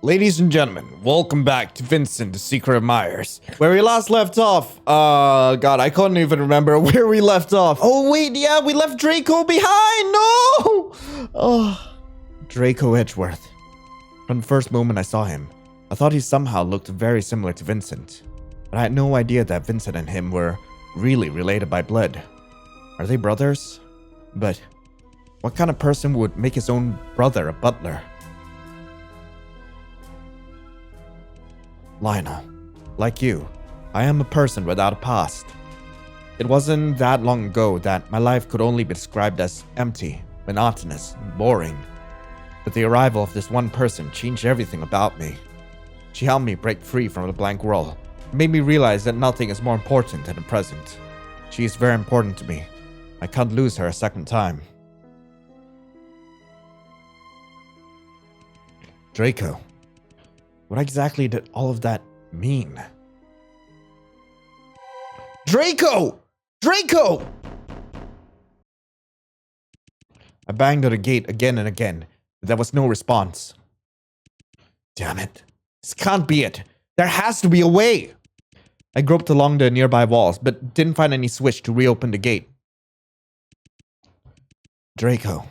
Ladies and gentlemen, welcome back to Vincent, the Secret Admirers. Where we last left off, God, I couldn't even remember where we left off. Oh wait, yeah, we left Draco behind, no! Oh, Draco Edgeworth. From the first moment I saw him, I thought he somehow looked very similar to Vincent. But I had no idea that Vincent and him were really related by blood. Are they brothers? But what kind of person would make his own brother a butler? Lionel, like you, I am a person without a past. It wasn't that long ago that my life could only be described as empty, monotonous, and boring. But the arrival of this one person changed everything about me. She helped me break free from the blank world, and made me realize that nothing is more important than the present. She is very important to me. I can't lose her a second time. Draco. What exactly did all of that mean? Draco! Draco! I banged on the gate again and again, but there was no response. Damn it. This can't be it. There has to be a way. I groped along the nearby walls, but didn't find any switch to reopen the gate. Draco.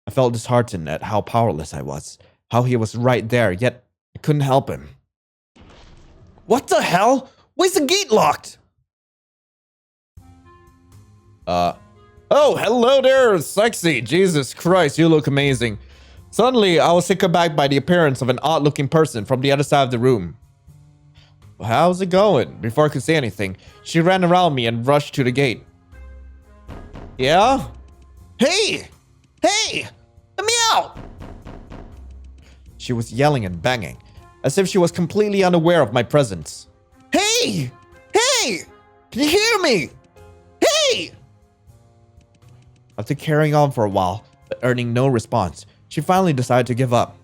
I felt disheartened at how powerless I was, how he was right there, yet I couldn't help him. What the hell? Why is the gate locked? Oh, hello there, sexy. Jesus Christ, you look amazing. Suddenly, I was taken aback by the appearance of an odd-looking person from the other side of the room. Well, how's it going? Before I could say anything, she ran around me and rushed to the gate. Yeah? Hey! Hey! Let me out! She was yelling and banging, as if she was completely unaware of my presence. Hey! Hey! Can you hear me? Hey! After carrying on for a while, but earning no response, she finally decided to give up.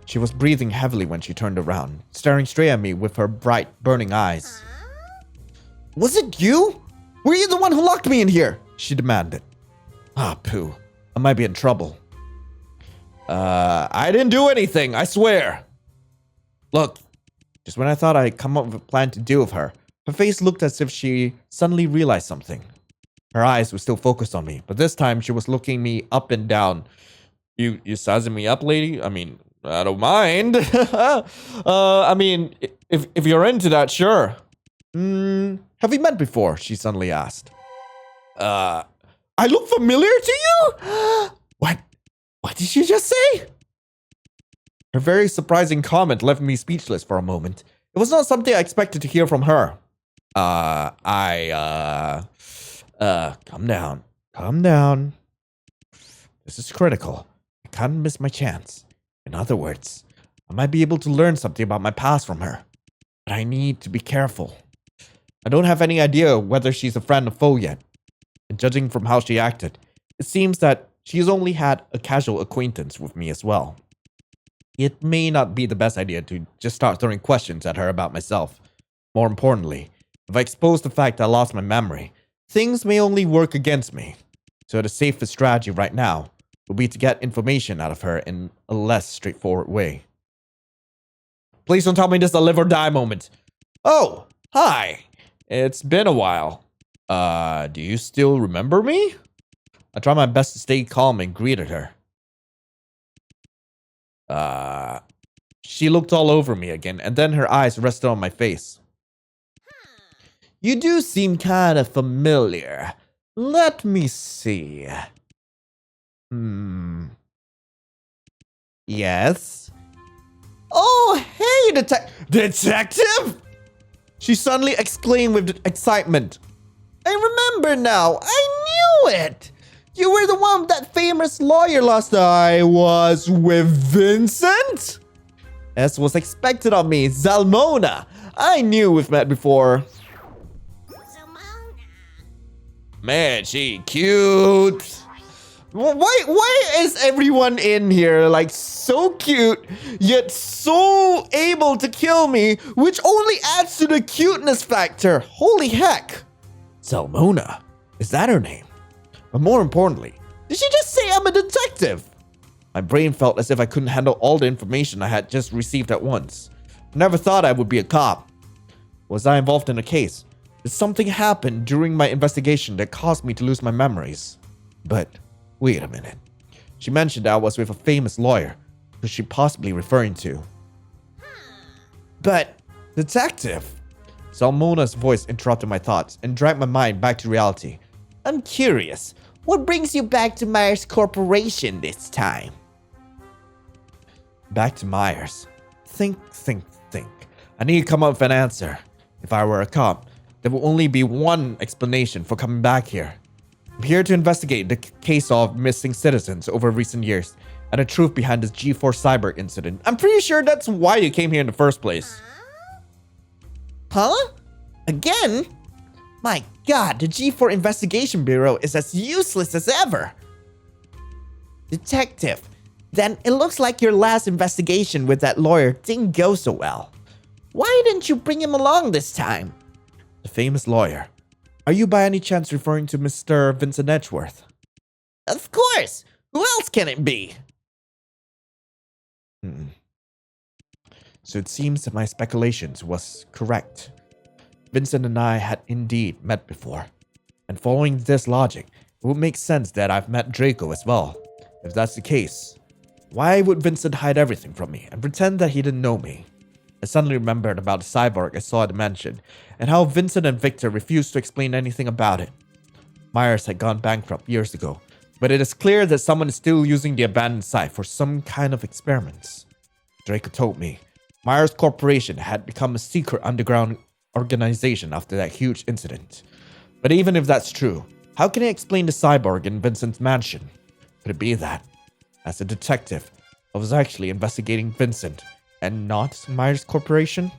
She was breathing heavily when she turned around, staring straight at me with her bright, burning eyes. Was it you? Were you the one who locked me in here? She demanded. Ah, poo. I might be in trouble. I didn't do anything, I swear. Look, just when I thought I'd come up with a plan to deal with her, her face looked as if she suddenly realized something. Her eyes were still focused on me, but this time she was looking me up and down. You sizing me up, lady? I mean, I don't mind. I mean, if you're into that, sure. Have we met before? She suddenly asked. I look familiar to you? What did she just say? Her very surprising comment left me speechless for a moment. It was not something I expected to hear from her. Calm down. Calm down. This is critical. I can't miss my chance. In other words, I might be able to learn something about my past from her. But I need to be careful. I don't have any idea whether she's a friend or foe yet. And judging from how she acted, it seems that she's only had a casual acquaintance with me as well. It may not be the best idea to just start throwing questions at her about myself. More importantly, if I expose the fact that I lost my memory, things may only work against me. So the safest strategy right now will be to get information out of her in a less straightforward way. Please don't tell me this is a live or die moment. Oh, hi. It's been a while. Do you still remember me? I tried my best to stay calm and greeted her. She looked all over me again, and then her eyes rested on my face. You do seem kind of familiar. Let me see. Yes? Oh, hey, detective! She suddenly exclaimed with excitement. I remember now. I knew it. You were the one with that famous lawyer last time. I was with Vincent? As was expected of me, Zalmona. I knew we've met before. Man, she cute. Why is everyone in here like so cute, yet so able to kill me, which only adds to the cuteness factor? Holy heck. Zalmona. Is that her name? But more importantly, did she just say I'm a detective? My brain felt as if I couldn't handle all the information I had just received at once. I never thought I would be a cop. Was I involved in a case? Did something happen during my investigation that caused me to lose my memories? But wait a minute. She mentioned I was with a famous lawyer. Who is she possibly referring to? But, detective! Salmona's voice interrupted my thoughts and dragged my mind back to reality. I'm curious. What brings you back to Myers Corporation this time? Back to Myers. Think. I need to come up with an answer. If I were a cop, there will only be one explanation for coming back here. I'm here to investigate the case of missing citizens over recent years and the truth behind this G4 cyber incident. I'm pretty sure that's why you came here in the first place. Huh? Again? My god, the G4 Investigation Bureau is as useless as ever. Detective, then it looks like your last investigation with that lawyer didn't go so well. Why didn't you bring him along this time? The famous lawyer. Are you by any chance referring to Mr. Vincent Edgeworth? Of course! Who else can it be? So it seems that my speculations was correct. Vincent and I had indeed met before. And following this logic, it would make sense that I've met Draco as well. If that's the case, why would Vincent hide everything from me and pretend that he didn't know me? I suddenly remembered about the cyborg I saw at the mansion, and how Vincent and Victor refused to explain anything about it. Myers had gone bankrupt years ago, but it is clear that someone is still using the abandoned site for some kind of experiments. Draco told me Myers Corporation had become a secret underground organization after that huge incident. But even if that's true, how can I explain the cyborg in Vincent's mansion? Could it be that, as a detective, I was actually investigating Vincent and not Myers Corporation?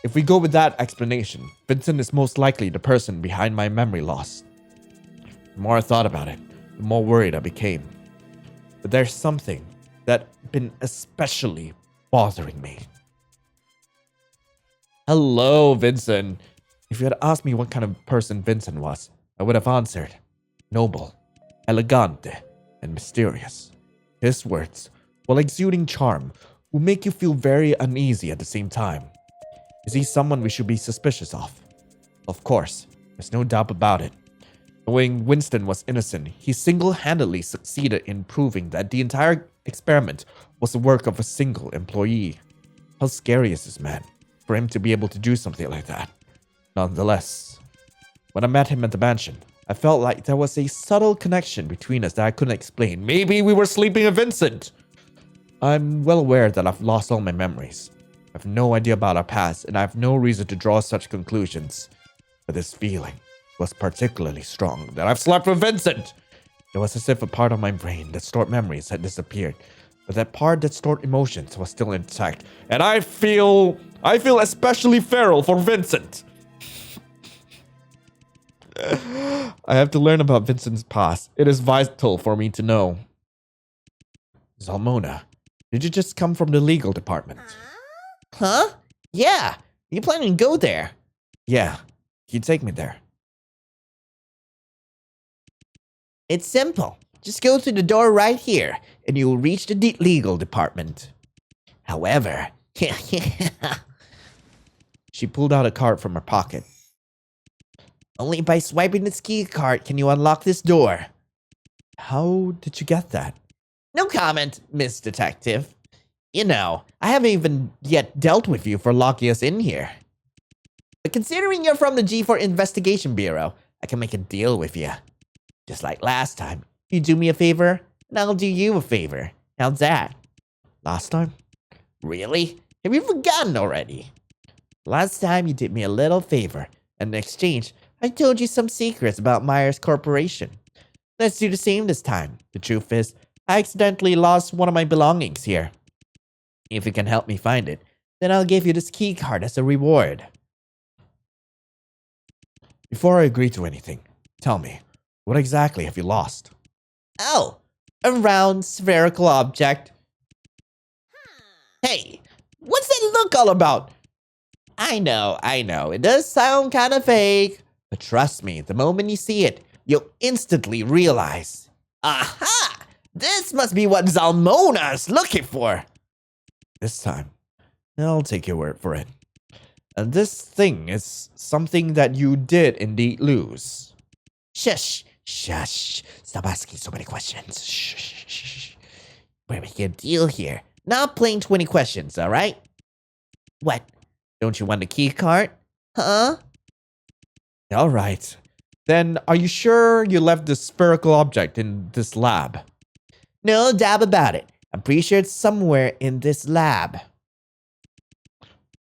If we go with that explanation, Vincent is most likely the person behind my memory loss. The more I thought about it, the more worried I became. But there's something that's been especially bothering me. Hello, Vincent. If you had asked me what kind of person Vincent was, I would have answered. Noble, elegante, and mysterious. His words, while exuding charm, will make you feel very uneasy at the same time. Is he someone we should be suspicious of? Of course, there's no doubt about it. Knowing Winston was innocent, he single-handedly succeeded in proving that the entire experiment was the work of a single employee. How scary is this man, for him to be able to do something like that? Nonetheless, when I met him at the mansion, I felt like there was a subtle connection between us that I couldn't explain. Maybe we were sleeping with Vincent! I'm well aware that I've lost all my memories. I have no idea about our past, and I have no reason to draw such conclusions. But this feeling was particularly strong that I've slept with Vincent. It was as if a part of my brain that stored memories had disappeared, but that part that stored emotions was still intact. And I feel especially feral for Vincent. I have to learn about Vincent's past. It is vital for me to know. Salmona, did you just come from the legal department? Huh? Yeah. You planning to go there? Yeah. You take me there. It's simple. Just go through the door right here, and you will reach the legal department. However, she pulled out a card from her pocket. Only by swiping this key card can you unlock this door. How did you get that? No comment, Miss Detective. You know, I haven't even yet dealt with you for locking us in here. But considering you're from the G4 Investigation Bureau, I can make a deal with you. Just like last time, you do me a favor, and I'll do you a favor. How's that? Last time? Really? Have you forgotten already? Last time you did me a little favor, and in exchange, I told you some secrets about Myers Corporation. Let's do the same this time. The truth is, I accidentally lost one of my belongings here. If you can help me find it, then I'll give you this key card as a reward. Before I agree to anything, tell me, what exactly have you lost? Oh, a round spherical object. Hey, what's that look all about? I know, it does sound kind of fake. But trust me, the moment you see it, you'll instantly realize. Aha! This must be what Zalmona is looking for. This time, I'll take your word for it. And this thing is something that you did indeed lose. Shush. Stop asking so many questions. Shh. We're making a deal here. Not playing 20 questions, alright? What? Don't you want the key card? Huh? Alright. Then, are you sure you left the spherical object in this lab? No doubt about it. I'm pretty sure it's somewhere in this lab.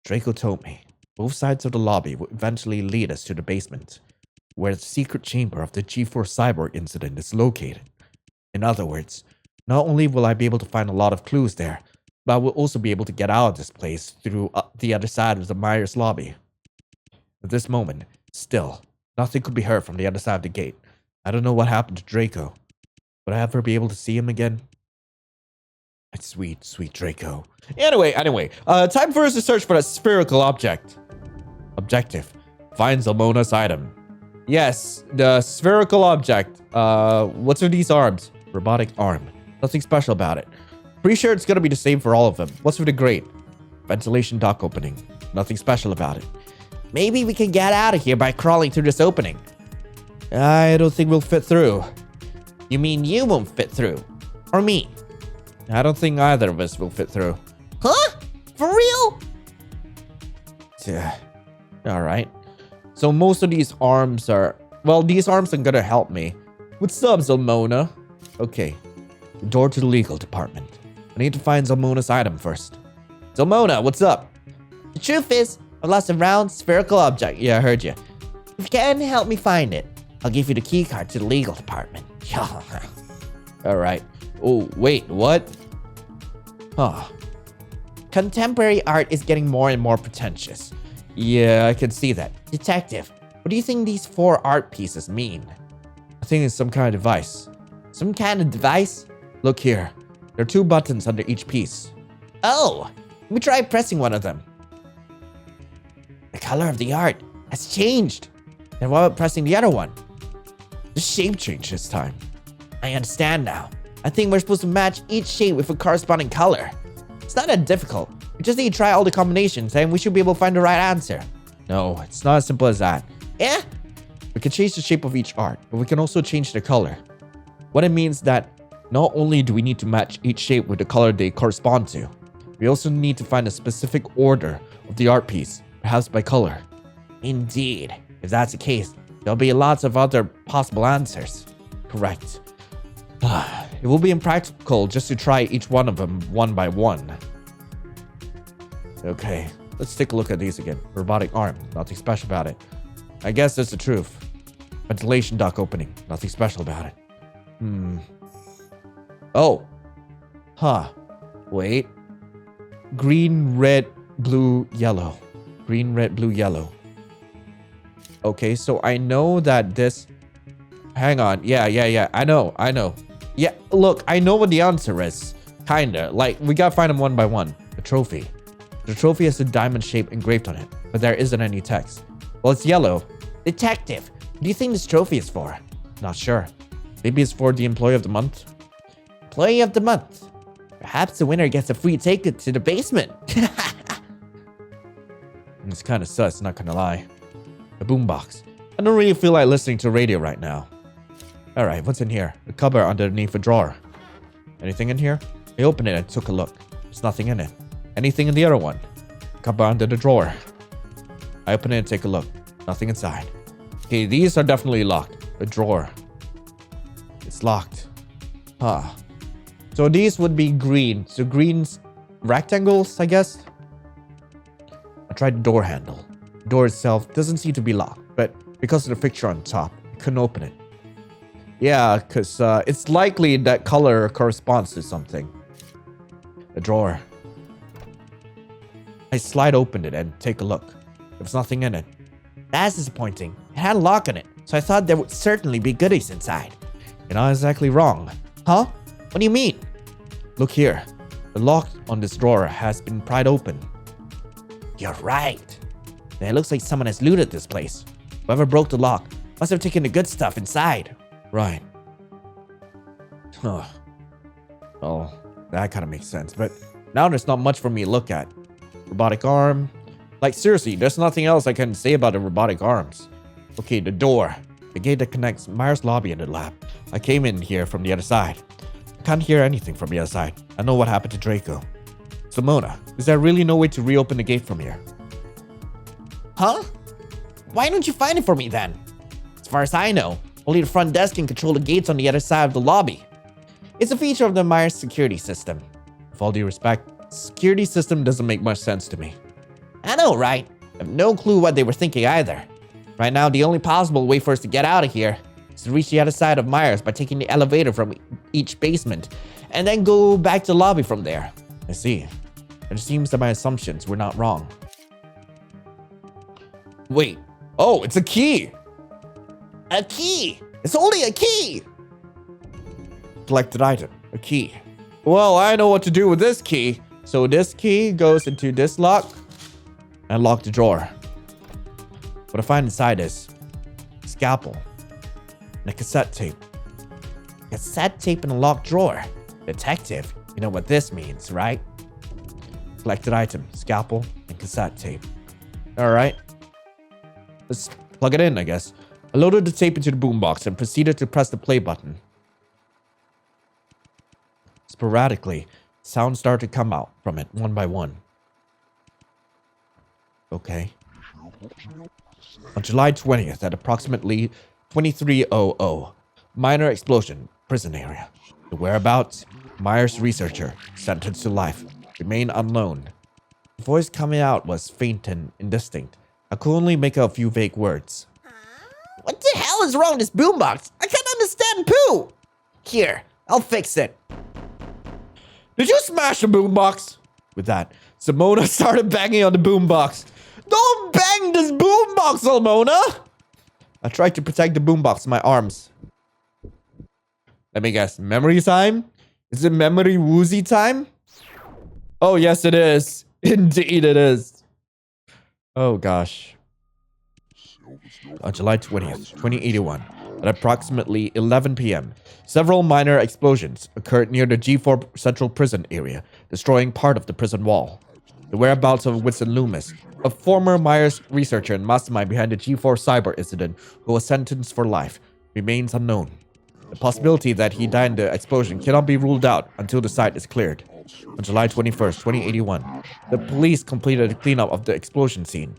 Draco told me both sides of the lobby would eventually lead us to the basement, where the secret chamber of the G4 cyborg incident is located. In other words, not only will I be able to find a lot of clues there, but I will also be able to get out of this place through the other side of the Myers lobby. At this moment, still, nothing could be heard from the other side of the gate. I don't know what happened to Draco. Would I ever be able to see him again? It's sweet Draco. Anyway, time for us to search for that spherical object. Objective: find Zalmona's item. Yes, the spherical object. What's with these arms? Robotic arm. Nothing special about it. Pretty sure it's gonna be the same for all of them. What's with the grate? Ventilation dock opening. Nothing special about it. Maybe we can get out of here by crawling through this opening. I don't think we'll fit through. You mean you won't fit through? Or me? I don't think either of us will fit through. Huh? For real? Yeah. Alright. So most of these arms are... Well, these arms are gonna help me. What's up, Zalmona? Okay. The door to the legal department. I need to find Zalmona's item first. Zalmona, what's up? The truth is, I've lost a round spherical object. Yeah, I heard you. If you can help me find it, I'll give you the key card to the legal department. Alright. Oh, wait, what? Huh. Contemporary art is getting more and more pretentious. Yeah, I can see that. Detective, what do you think these 4 art pieces mean? I think it's some kind of device. Some kind of device? Look here. There are 2 buttons under each piece. Oh! Let me try pressing one of them. The color of the art has changed. And what about pressing the other one? The shape changed this time. I understand now. I think we're supposed to match each shape with a corresponding color. It's not that difficult. We just need to try all the combinations and we should be able to find the right answer. No, it's not as simple as that. Yeah? We can change the shape of each art, but we can also change the color. What it means that not only do we need to match each shape with the color they correspond to, we also need to find a specific order of the art piece, perhaps by color. Indeed. If that's the case, there'll be lots of other possible answers. Correct. It will be impractical just to try each one of them one by one. Okay, let's take a look at these again. Robotic arm, nothing special about it. I guess that's the truth. Ventilation dock opening, nothing special about it. Oh. Huh. Wait. Green, red, blue, yellow. Green, red, blue, yellow. Okay, so I know that this... Hang on. Yeah. I know. Yeah, look, I know what the answer is. Kinda. Like, we gotta find them one by one. The trophy. The trophy has a diamond shape engraved on it, but there isn't any text. Well, it's yellow. Detective, what do you think this trophy is for? Not sure. Maybe it's for the Employee of the Month? Employee of the Month? Perhaps the winner gets a free ticket to the basement. It's kinda sus, not gonna lie. A boombox. I don't really feel like listening to radio right now. Alright, what's in here? A cupboard underneath a drawer. Anything in here? I opened it and took a look. There's nothing in it. Anything in the other one? Cupboard under the drawer. I open it and take a look. Nothing inside. Okay, these are definitely locked. A drawer. It's locked. Huh. So these would be green. So green's rectangles, I guess? I tried the door handle. The door itself doesn't seem to be locked, but because of the picture on top, I couldn't open it. Yeah, because it's likely that color corresponds to something. The drawer. I slide open it and take a look. There's nothing in it. That's disappointing. It had a lock on it, so I thought there would certainly be goodies inside. You're not exactly wrong. Huh? What do you mean? Look here. The lock on this drawer has been pried open. You're right. It looks like someone has looted this place. Whoever broke the lock must have taken the good stuff inside. Right. Huh. Oh, that kind of makes sense. But now there's not much for me to look at. Robotic arm. Like, seriously, there's nothing else I can say about the robotic arms. Okay, the door. The gate that connects Myers' lobby and the lab. I came in here from the other side. I can't hear anything from the other side. I know what happened to Draco. Simona, is there really no way to reopen the gate from here? Huh? Why don't you find it for me then? As far as I know, only the front desk can control the gates on the other side of the lobby. It's a feature of the Myers security system. With all due respect, security system doesn't make much sense to me. I know, right? I have no clue what they were thinking either. Right now, the only possible way for us to get out of here is to reach the other side of Myers by taking the elevator from each basement and then go back to the lobby from there. I see. It seems that my assumptions were not wrong. Wait. Oh, it's a key! A key! It's only a key! Collected item. A key. Well, I know what to do with this key. So this key goes into this lock and lock the drawer. What I find inside is a scalpel and a cassette tape. Cassette tape in a locked drawer. Detective, you know what this means, right? Collected item, scalpel, and cassette tape. Alright. Let's plug it in, I guess. I loaded the tape into the boombox and proceeded to press the play button. Sporadically, sounds started to come out from it one by one. Okay. On July 20th at approximately 23:00, minor explosion, prison area. The whereabouts, Myers researcher, sentenced to life, remain unknown. The voice coming out was faint and indistinct. I could only make out a few vague words. What the hell is wrong with this boombox? I can't understand poo! Here, I'll fix it. Did you smash the boombox? With that, Simona started banging on the boombox. Don't bang this boombox, Simona! I tried to protect the boombox with my arms. Let me guess, memory time? Is it memory woozy time? Oh, yes, it is. Indeed, it is. Oh, gosh. On July 20th, 2081, at approximately 11 p.m., several minor explosions occurred near the G4 Central Prison area, destroying part of the prison wall. The whereabouts of Vincent Loomis, a former Myers researcher and mastermind behind the G4 cyber incident who was sentenced for life, remains unknown. The possibility that he died in the explosion cannot be ruled out until the site is cleared. On July 21st, 2081, the police completed a cleanup of the explosion scene.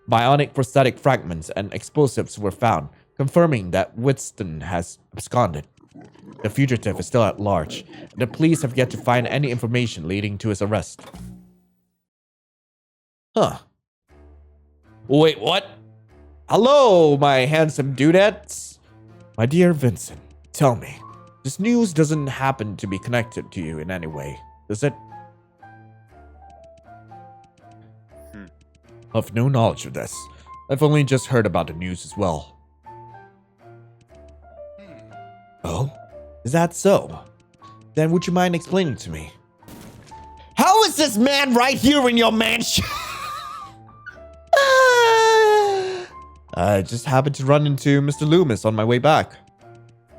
Bionic prosthetic fragments and explosives were found, confirming that Winston has absconded. The fugitive is still at large, and the police have yet to find any information leading to his arrest. Huh. Wait, what? Hello, my handsome dudettes. My dear Vincent, tell me, this news doesn't happen to be connected to you in any way, does it? I've no knowledge of this. I've only just heard about the news as well. Oh? Is that so? Then would you mind explaining to me? How is this man right here in your mansion? I just happened to run into Mr. Loomis on my way back.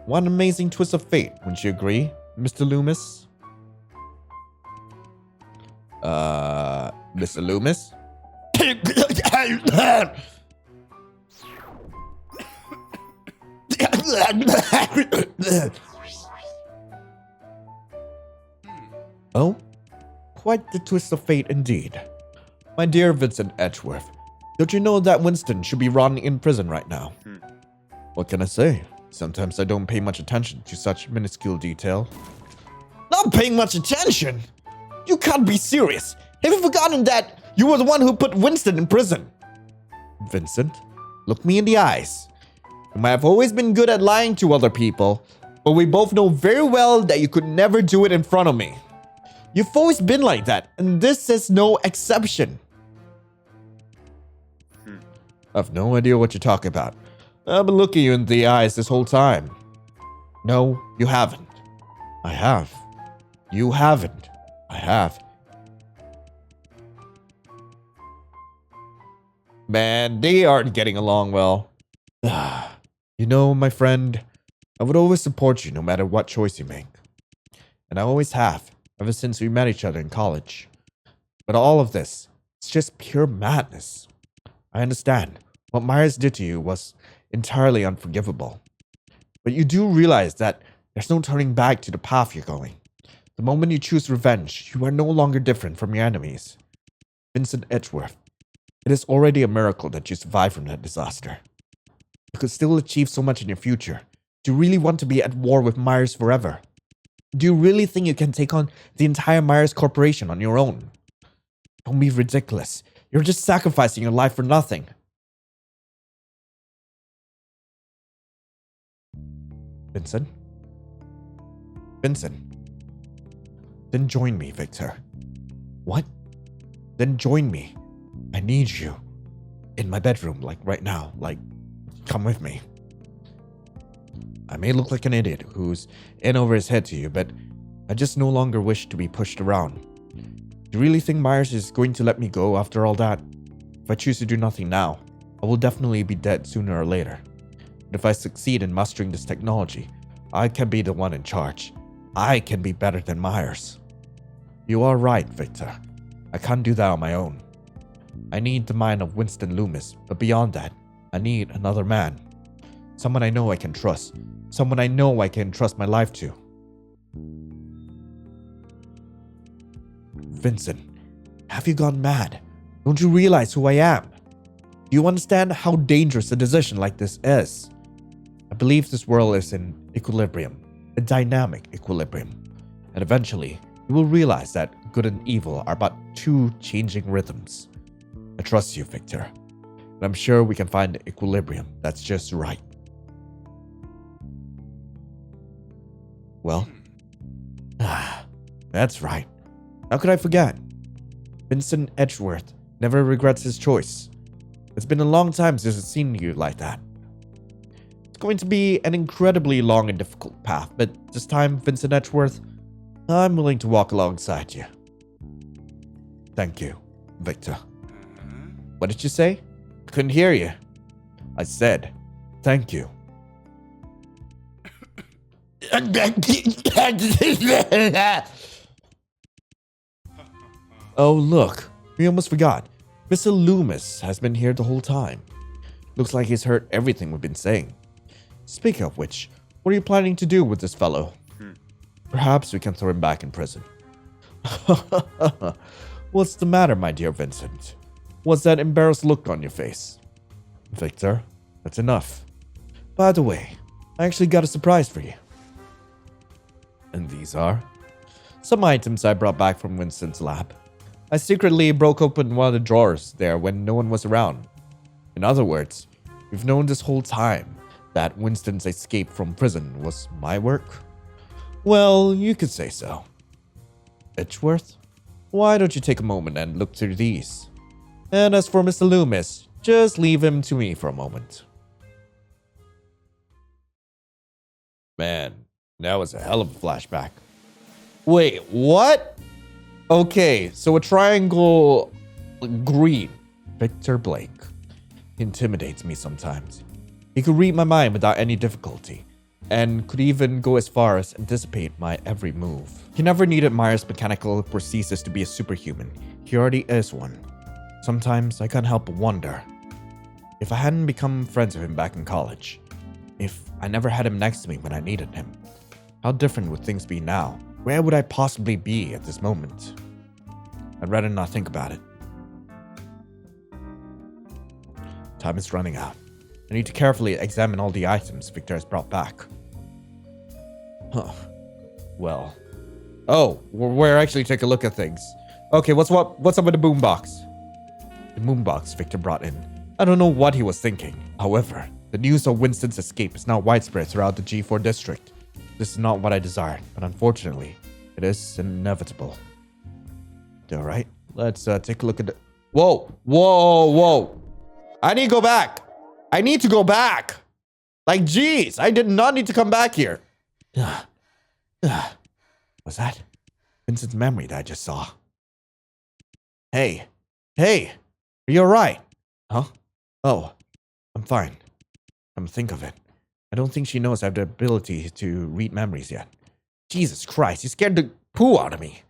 What an amazing twist of fate, wouldn't you agree, Mr. Loomis? Mr. Loomis? Oh? Quite the twist of fate indeed. My dear Vincent Edgeworth, don't you know that Winston should be rotting in prison right now? What can I say? Sometimes I don't pay much attention to such minuscule detail. Not paying much attention? You can't be serious. Have you forgotten that you were the one who put Winston in prison? Vincent, look me in the eyes. You might have always been good at lying to other people, but we both know very well that you could never do it in front of me. You've always been like that, and this is no exception. I've no idea what you're talking about. I've been looking you in the eyes this whole time. No, you haven't. I have. You haven't. I have. Man, they aren't getting along well. You know, my friend, I would always support you no matter what choice you make. And I always have, ever since we met each other in college. But all of this, it's just pure madness. I understand. What Myers did to you was entirely unforgivable. But you do realize that there's no turning back to the path you're going. The moment you choose revenge, you are no longer different from your enemies. Vincent Edgeworth, it is already a miracle that you survived from that disaster. You could still achieve so much in your future. Do you really want to be at war with Myers forever? Do you really think you can take on the entire Myers Corporation on your own? Don't be ridiculous. You're just sacrificing your life for nothing. Vincent? Vincent? Then join me, Victor. What? Then join me. I need you. In my bedroom, like right now. Like, come with me. I may look like an idiot who's in over his head to you, but I just no longer wish to be pushed around. Do you really think Myers is going to let me go after all that? If I choose to do nothing now, I will definitely be dead sooner or later. But if I succeed in mastering this technology, I can be the one in charge. I can be better than Myers. You are right, Victor. I can't do that on my own. I need the mind of Winston Loomis, but beyond that, I need another man. Someone I know I can trust. Someone I know I can trust my life to. Vincent, have you gone mad? Don't you realize who I am? Do you understand how dangerous a decision like this is? I believe this world is in equilibrium, a dynamic equilibrium. And eventually, you will realize that good and evil are but two changing rhythms. I trust you, Victor. And I'm sure we can find the equilibrium that's just right. Well, that's right. How could I forget? Vincent Edgeworth never regrets his choice. It's been a long time since I've seen you like that. It's going to be an incredibly long and difficult path, but this time, Vincent Edgeworth, I'm willing to walk alongside you. Thank you, Victor. What did you say? I couldn't hear you. I said, thank you. Oh, look. We almost forgot. Mr. Loomis has been here the whole time. Looks like he's heard everything we've been saying. Speaking of which, what are you planning to do with this fellow? Perhaps we can throw him back in prison. What's the matter, my dear Vincent? What's that embarrassed look on your face? Victor, that's enough. By the way, I actually got a surprise for you. And these are? Some items I brought back from Winston's lab. I secretly broke open one of the drawers there when no one was around. In other words, we've known this whole time that Winston's escape from prison was my work. Well, you could say so. Edgeworth, why don't you take a moment and look through these? And as for Mr. Loomis, just leave him to me for a moment. Man, that was a hell of a flashback. Wait, what? Okay, so a triangle green. Victor Blake. He intimidates me sometimes. He could read my mind without any difficulty, and could even go as far as anticipate my every move. He never needed Myers' mechanical prosthesis to be a superhuman. He already is one. Sometimes I can't help but wonder, if I hadn't become friends with him back in college, if I never had him next to me when I needed him, how different would things be now? Where would I possibly be at this moment? I'd rather not think about it. Time is running out. I need to carefully examine all the items Victor has brought back. Huh. Well. Oh, we're actually taking a look at things. Okay, what's up with the boombox? The boombox Victor brought in. I don't know what he was thinking. However, the news of Winston's escape is now widespread throughout the G4 district. This is not what I desired, but unfortunately, it is inevitable. All right, let's take a look at the... Whoa. I need to go back. I need to go back. Like, geez, I did not need to come back here. Was that Vincent's memory that I just saw? Hey, are you all right? Huh? Oh, I'm fine. Come to think of it, I don't think she knows I have the ability to read memories yet. Jesus Christ, you scared the poo out of me.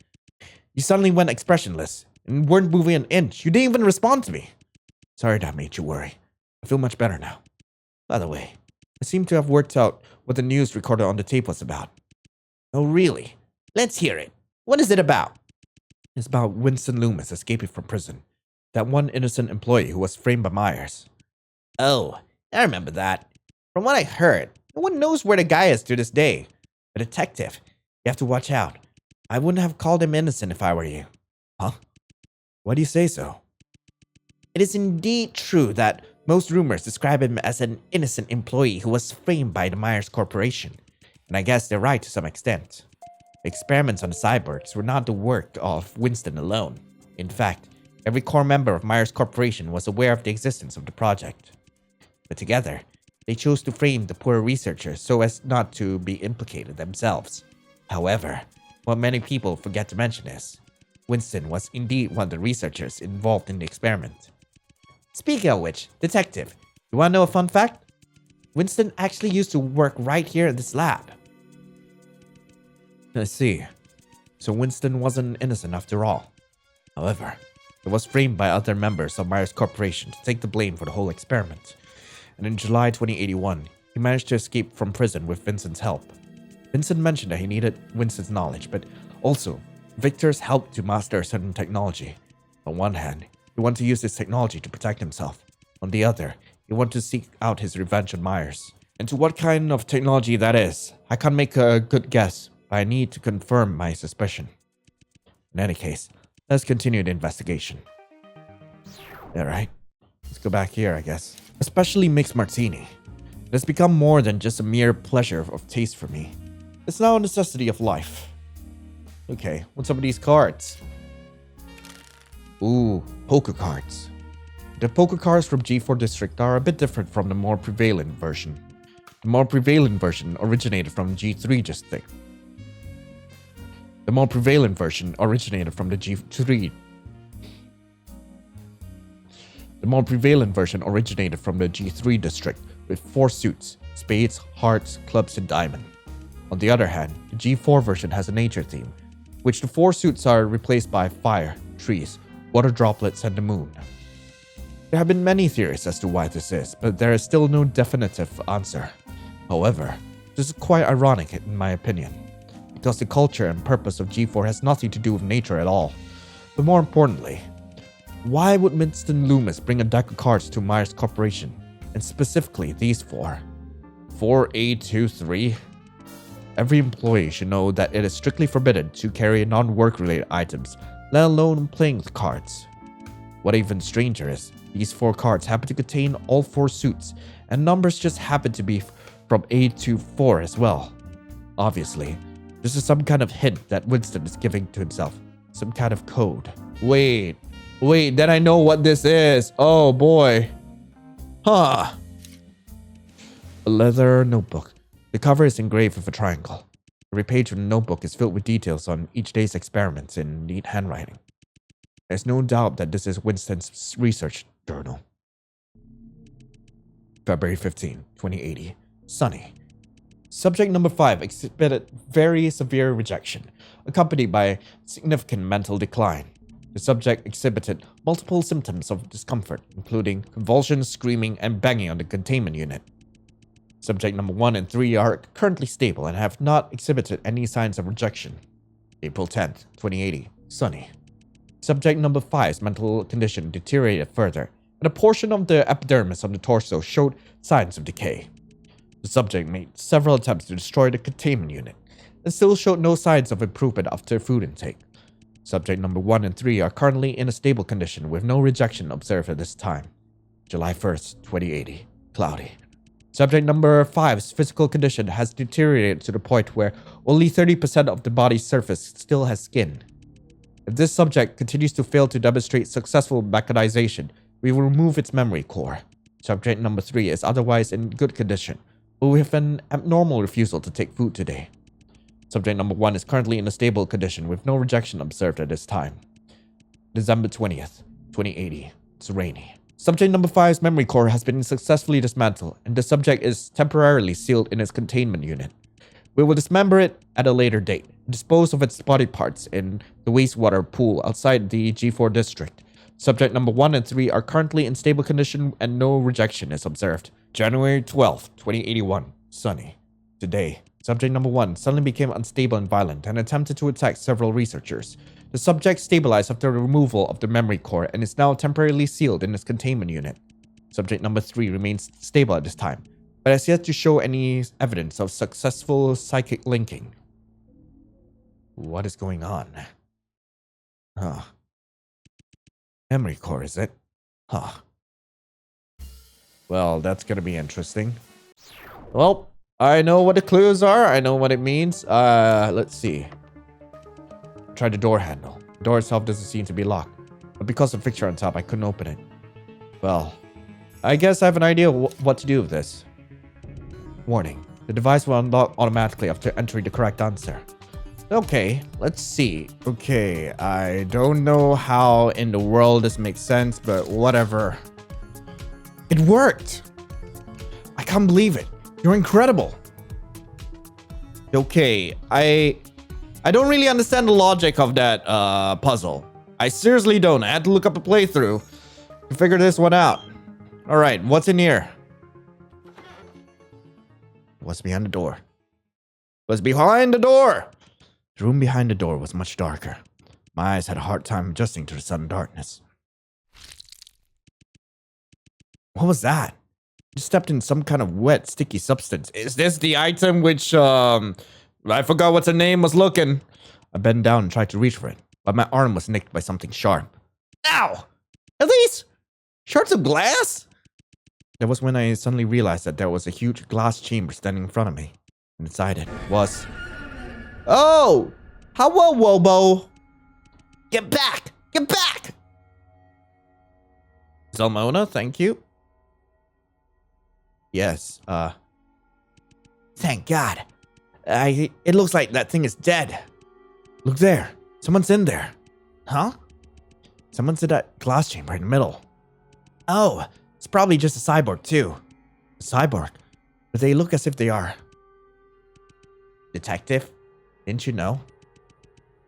You suddenly went expressionless and weren't moving an inch. You didn't even respond to me. Sorry that made you worry. I feel much better now. By the way, I seem to have worked out what the news recorded on the tape was about. Oh, really? Let's hear it. What is it about? It's about Winston Loomis escaping from prison. That one innocent employee who was framed by Myers. Oh, I remember that. From what I heard, no one knows where the guy is to this day. A detective. You have to watch out. I wouldn't have called him innocent if I were you. Huh? Why do you say so? It is indeed true that most rumors describe him as an innocent employee who was framed by the Myers Corporation. And I guess they're right to some extent. The experiments on the cyborgs were not the work of Winston alone. In fact, every core member of Myers Corporation was aware of the existence of the project. But together, they chose to frame the poor researchers so as not to be implicated themselves. However, what many people forget to mention is, Winston was indeed one of the researchers involved in the experiment. Speaking of which, detective, you want to know a fun fact? Winston actually used to work right here in this lab. I see. So Winston wasn't innocent after all. However, he was framed by other members of Myers Corporation to take the blame for the whole experiment. And in July 2081, he managed to escape from prison with Vincent's help. Vincent mentioned that he needed Winston's knowledge, but also Victor's help to master a certain technology. On one hand, he wanted to use this technology to protect himself. On the other, he wanted to seek out his revenge on Myers. And to what kind of technology that is, I can't make a good guess, but I need to confirm my suspicion. In any case, let's continue the investigation. Alright, let's go back here, I guess. Especially mixed martini. It has become more than just a mere pleasure of taste for me. It's now a necessity of life. Okay, what's up with these cards? Ooh, poker cards. The poker cards from G4 District are a bit different from the more prevalent version. The more prevalent version originated from G3 District. The more prevalent version originated from the G3. The more prevalent version originated from the G3 District with 4 suits, spades, hearts, clubs, and diamond. On the other hand, the G4 version has a nature theme, which the 4 suits are replaced by fire, trees, water droplets, and the moon. There have been many theories as to why this is, but there is still no definitive answer. However, this is quite ironic in my opinion, because the culture and purpose of G4 has nothing to do with nature at all. But more importantly, why would Winston Loomis bring a deck of cards to Myers Corporation, and specifically these 4? 4A23? Every employee should know that it is strictly forbidden to carry non-work related items, let alone playing with cards. What even stranger is, these 4 cards happen to contain all 4 suits, and numbers just happen to be from A to 4 as well. Obviously, this is some kind of hint that Winston is giving to himself, some kind of code. Wait, then I know what this is. Oh boy. Huh. A leather notebook. The cover is engraved with a triangle. Every page of the notebook is filled with details on each day's experiments in neat handwriting. There's no doubt that this is Winston's research journal. February 15, 2080. Sunny. Subject number 5 exhibited very severe rejection, accompanied by significant mental decline. The subject exhibited multiple symptoms of discomfort, including convulsions, screaming, and banging on the containment unit. Subject number 1 and 3 are currently stable and have not exhibited any signs of rejection. April 10th, 2080. Sunny. Subject number 5's mental condition deteriorated further, and a portion of the epidermis on the torso showed signs of decay. The subject made several attempts to destroy the containment unit, and still showed no signs of improvement after food intake. Subject number 1 and 3 are currently in a stable condition with no rejection observed at this time. July 1st, 2080. Cloudy. Subject number 5's physical condition has deteriorated to the point where only 30% of the body's surface still has skin. If this subject continues to fail to demonstrate successful mechanization, we will remove its memory core. Subject number 3 is otherwise in good condition, but with an abnormal refusal to take food today. Subject number 1 is currently in a stable condition with no rejection observed at this time. December 20th, 2080. It's rainy. Subject number 5's memory core has been successfully dismantled, and the subject is temporarily sealed in its containment unit. We will dismember it at a later date, dispose of its body parts in the wastewater pool outside the G4 district. Subject number 1 and 3 are currently in stable condition and no rejection is observed. January 12th, 2081. Sunny. Today, subject number 1 suddenly became unstable and violent and attempted to attack several researchers. The subject stabilized after the removal of the memory core and is now temporarily sealed in its containment unit. Subject number 3 remains stable at this time, but has yet to show any evidence of successful psychic linking. What is going on? Huh. Memory core, is it? Huh. Well, that's gonna be interesting. Well, I know what the clues are. I know what it means. Let's see. Try the door handle. The door itself doesn't seem to be locked, but because of the picture on top, I couldn't open it. Well, I guess I have an idea what to do with this. Warning. The device will unlock automatically after entering the correct answer. Okay, let's see. Okay, I don't know how in the world this makes sense, but whatever. It worked! I can't believe it. You're incredible. Okay, I don't really understand the logic of that puzzle. I seriously don't. I had to look up a playthrough to figure this one out. Alright, what's in here? What's behind the door? What's behind the door? The room behind the door was much darker. My eyes had a hard time adjusting to the sudden darkness. What was that? You stepped in some kind of wet, sticky substance. Is this the item which, I forgot what the name was looking. I bent down and tried to reach for it, but my arm was nicked by something sharp. Ow! Are these shards of glass? That was when I suddenly realized that there was a huge glass chamber standing in front of me. And inside it was... Oh! Hello, Wobo! Get back! Get back! Zalmona, thank you. Yes, thank God. It looks like that thing is dead. Look there. Someone's in there. Huh? Someone's in that glass chamber in the middle. Oh, it's probably just a cyborg too. A cyborg? But they look as if they are. Detective? Didn't you know?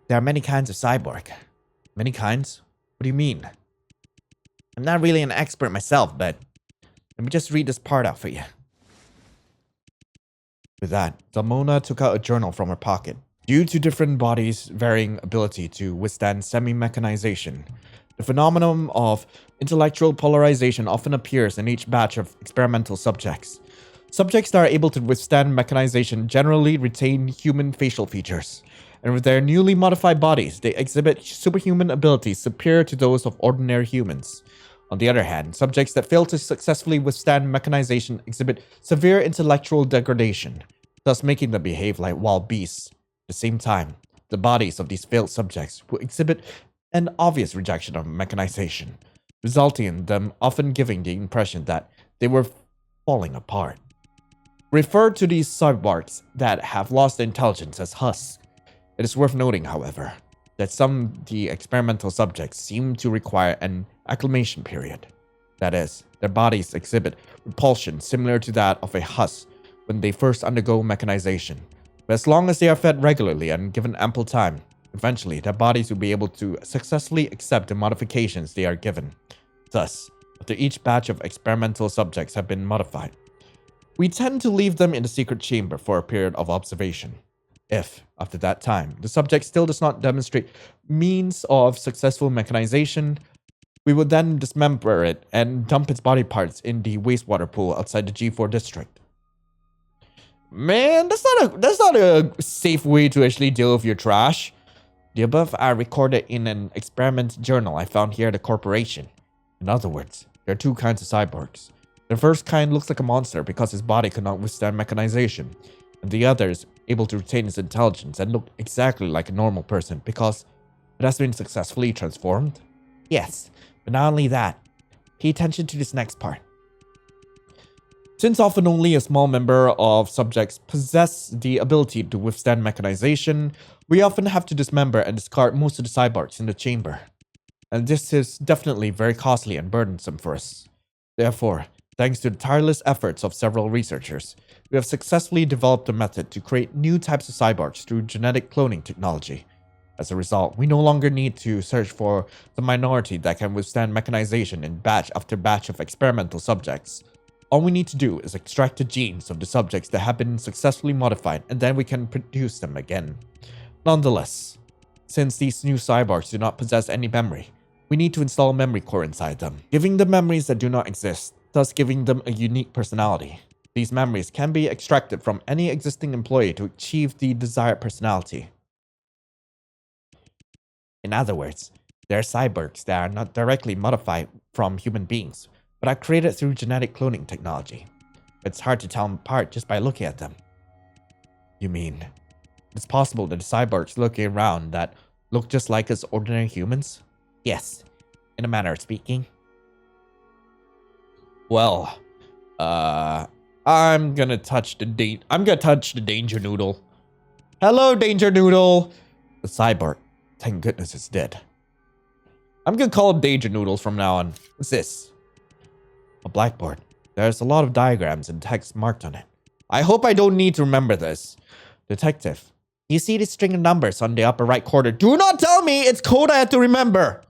There are many kinds of cyborg. Many kinds? What do you mean? I'm not really an expert myself, but let me just read this part out for you. With that, Zalmona took out a journal from her pocket. Due to different bodies' varying ability to withstand semi-mechanization, the phenomenon of intellectual polarization often appears in each batch of experimental subjects. Subjects that are able to withstand mechanization generally retain human facial features, and with their newly modified bodies, they exhibit superhuman abilities superior to those of ordinary humans. On the other hand, subjects that fail to successfully withstand mechanization exhibit severe intellectual degradation, thus making them behave like wild beasts. At the same time, the bodies of these failed subjects will exhibit an obvious rejection of mechanization, resulting in them often giving the impression that they were falling apart. Refer to these cyborgs that have lost their intelligence as husks. It is worth noting, however, that some of the experimental subjects seem to require an acclimation period. That is, their bodies exhibit repulsion similar to that of a husk when they first undergo mechanization. But as long as they are fed regularly and given ample time, eventually their bodies will be able to successfully accept the modifications they are given. Thus, after each batch of experimental subjects have been modified, we tend to leave them in the secret chamber for a period of observation. If, after that time, the subject still does not demonstrate means of successful mechanization, we would then dismember it and dump its body parts in the wastewater pool outside the G4 district. Man, that's not a safe way to actually deal with your trash. The above are recorded in an experiment journal I found here at the corporation. In other words, there are two kinds of cyborgs. The first kind looks like a monster because his body cannot withstand mechanization, and the other is able to retain his intelligence and look exactly like a normal person because it has been successfully transformed. Yes, but not only that. Pay attention to this next part. Since often only a small number of subjects possess the ability to withstand mechanization, we often have to dismember and discard most of the cyborgs in the chamber. And this is definitely very costly and burdensome for us. Therefore, Thanks to the tireless efforts of several researchers, we have successfully developed a method to create new types of cyborgs through genetic cloning technology. As a result, we no longer need to search for the minority that can withstand mechanization in batch after batch of experimental subjects. All we need to do is extract the genes of the subjects that have been successfully modified, and then we can produce them again. Nonetheless, since these new cyborgs do not possess any memory, we need to install a memory core inside them, giving them memories that do not exist, thus giving them a unique personality. These memories can be extracted from any existing employee to achieve the desired personality. In other words, they are cyborgs that are not directly modified from human beings, but are created through genetic cloning technology. It's hard to tell them apart just by looking at them. You mean, it's possible that the cyborgs looking around that look just like us ordinary humans? Yes, in a manner of speaking. Well, I'm gonna touch the danger noodle. Hello, danger noodle. The cyborg, thank goodness it's dead. I'm gonna call him danger noodles from now on. What's this? A blackboard. There's a lot of diagrams and text marked on it. I hope I don't need to remember this. Detective, You see the string of numbers on the upper right corner. do not tell me it's code I have to remember.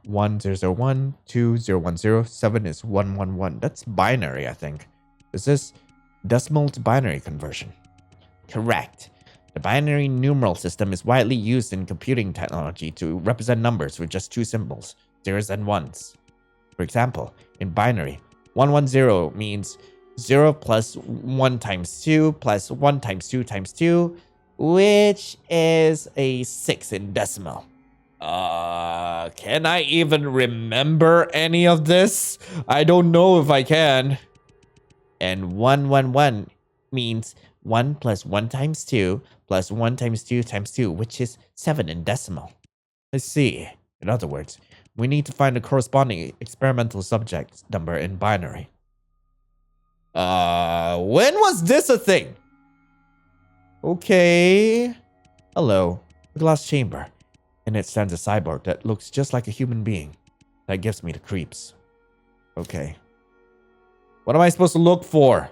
1001, 2010, 7 is 111. That's binary, I think. Is this decimal to binary conversion? Correct. The binary numeral system is widely used in computing technology to represent numbers with just two symbols, zeros and ones. For example, in binary, 110 means 0 plus 1 times 2 plus 1 times 2 times 2, which is a 6 in decimal. Can I even remember any of this? I don't know if I can. And 111 means 1 plus 1 times 2 plus 1 times 2 times 2, which is 7 in decimal. I see. In other words, we need to find the corresponding experimental subject number in binary. When was this a thing? Okay. Hello. A glass chamber. In it stands a cyborg that looks just like a human being. That gives me the creeps. Okay. What am I supposed to look for?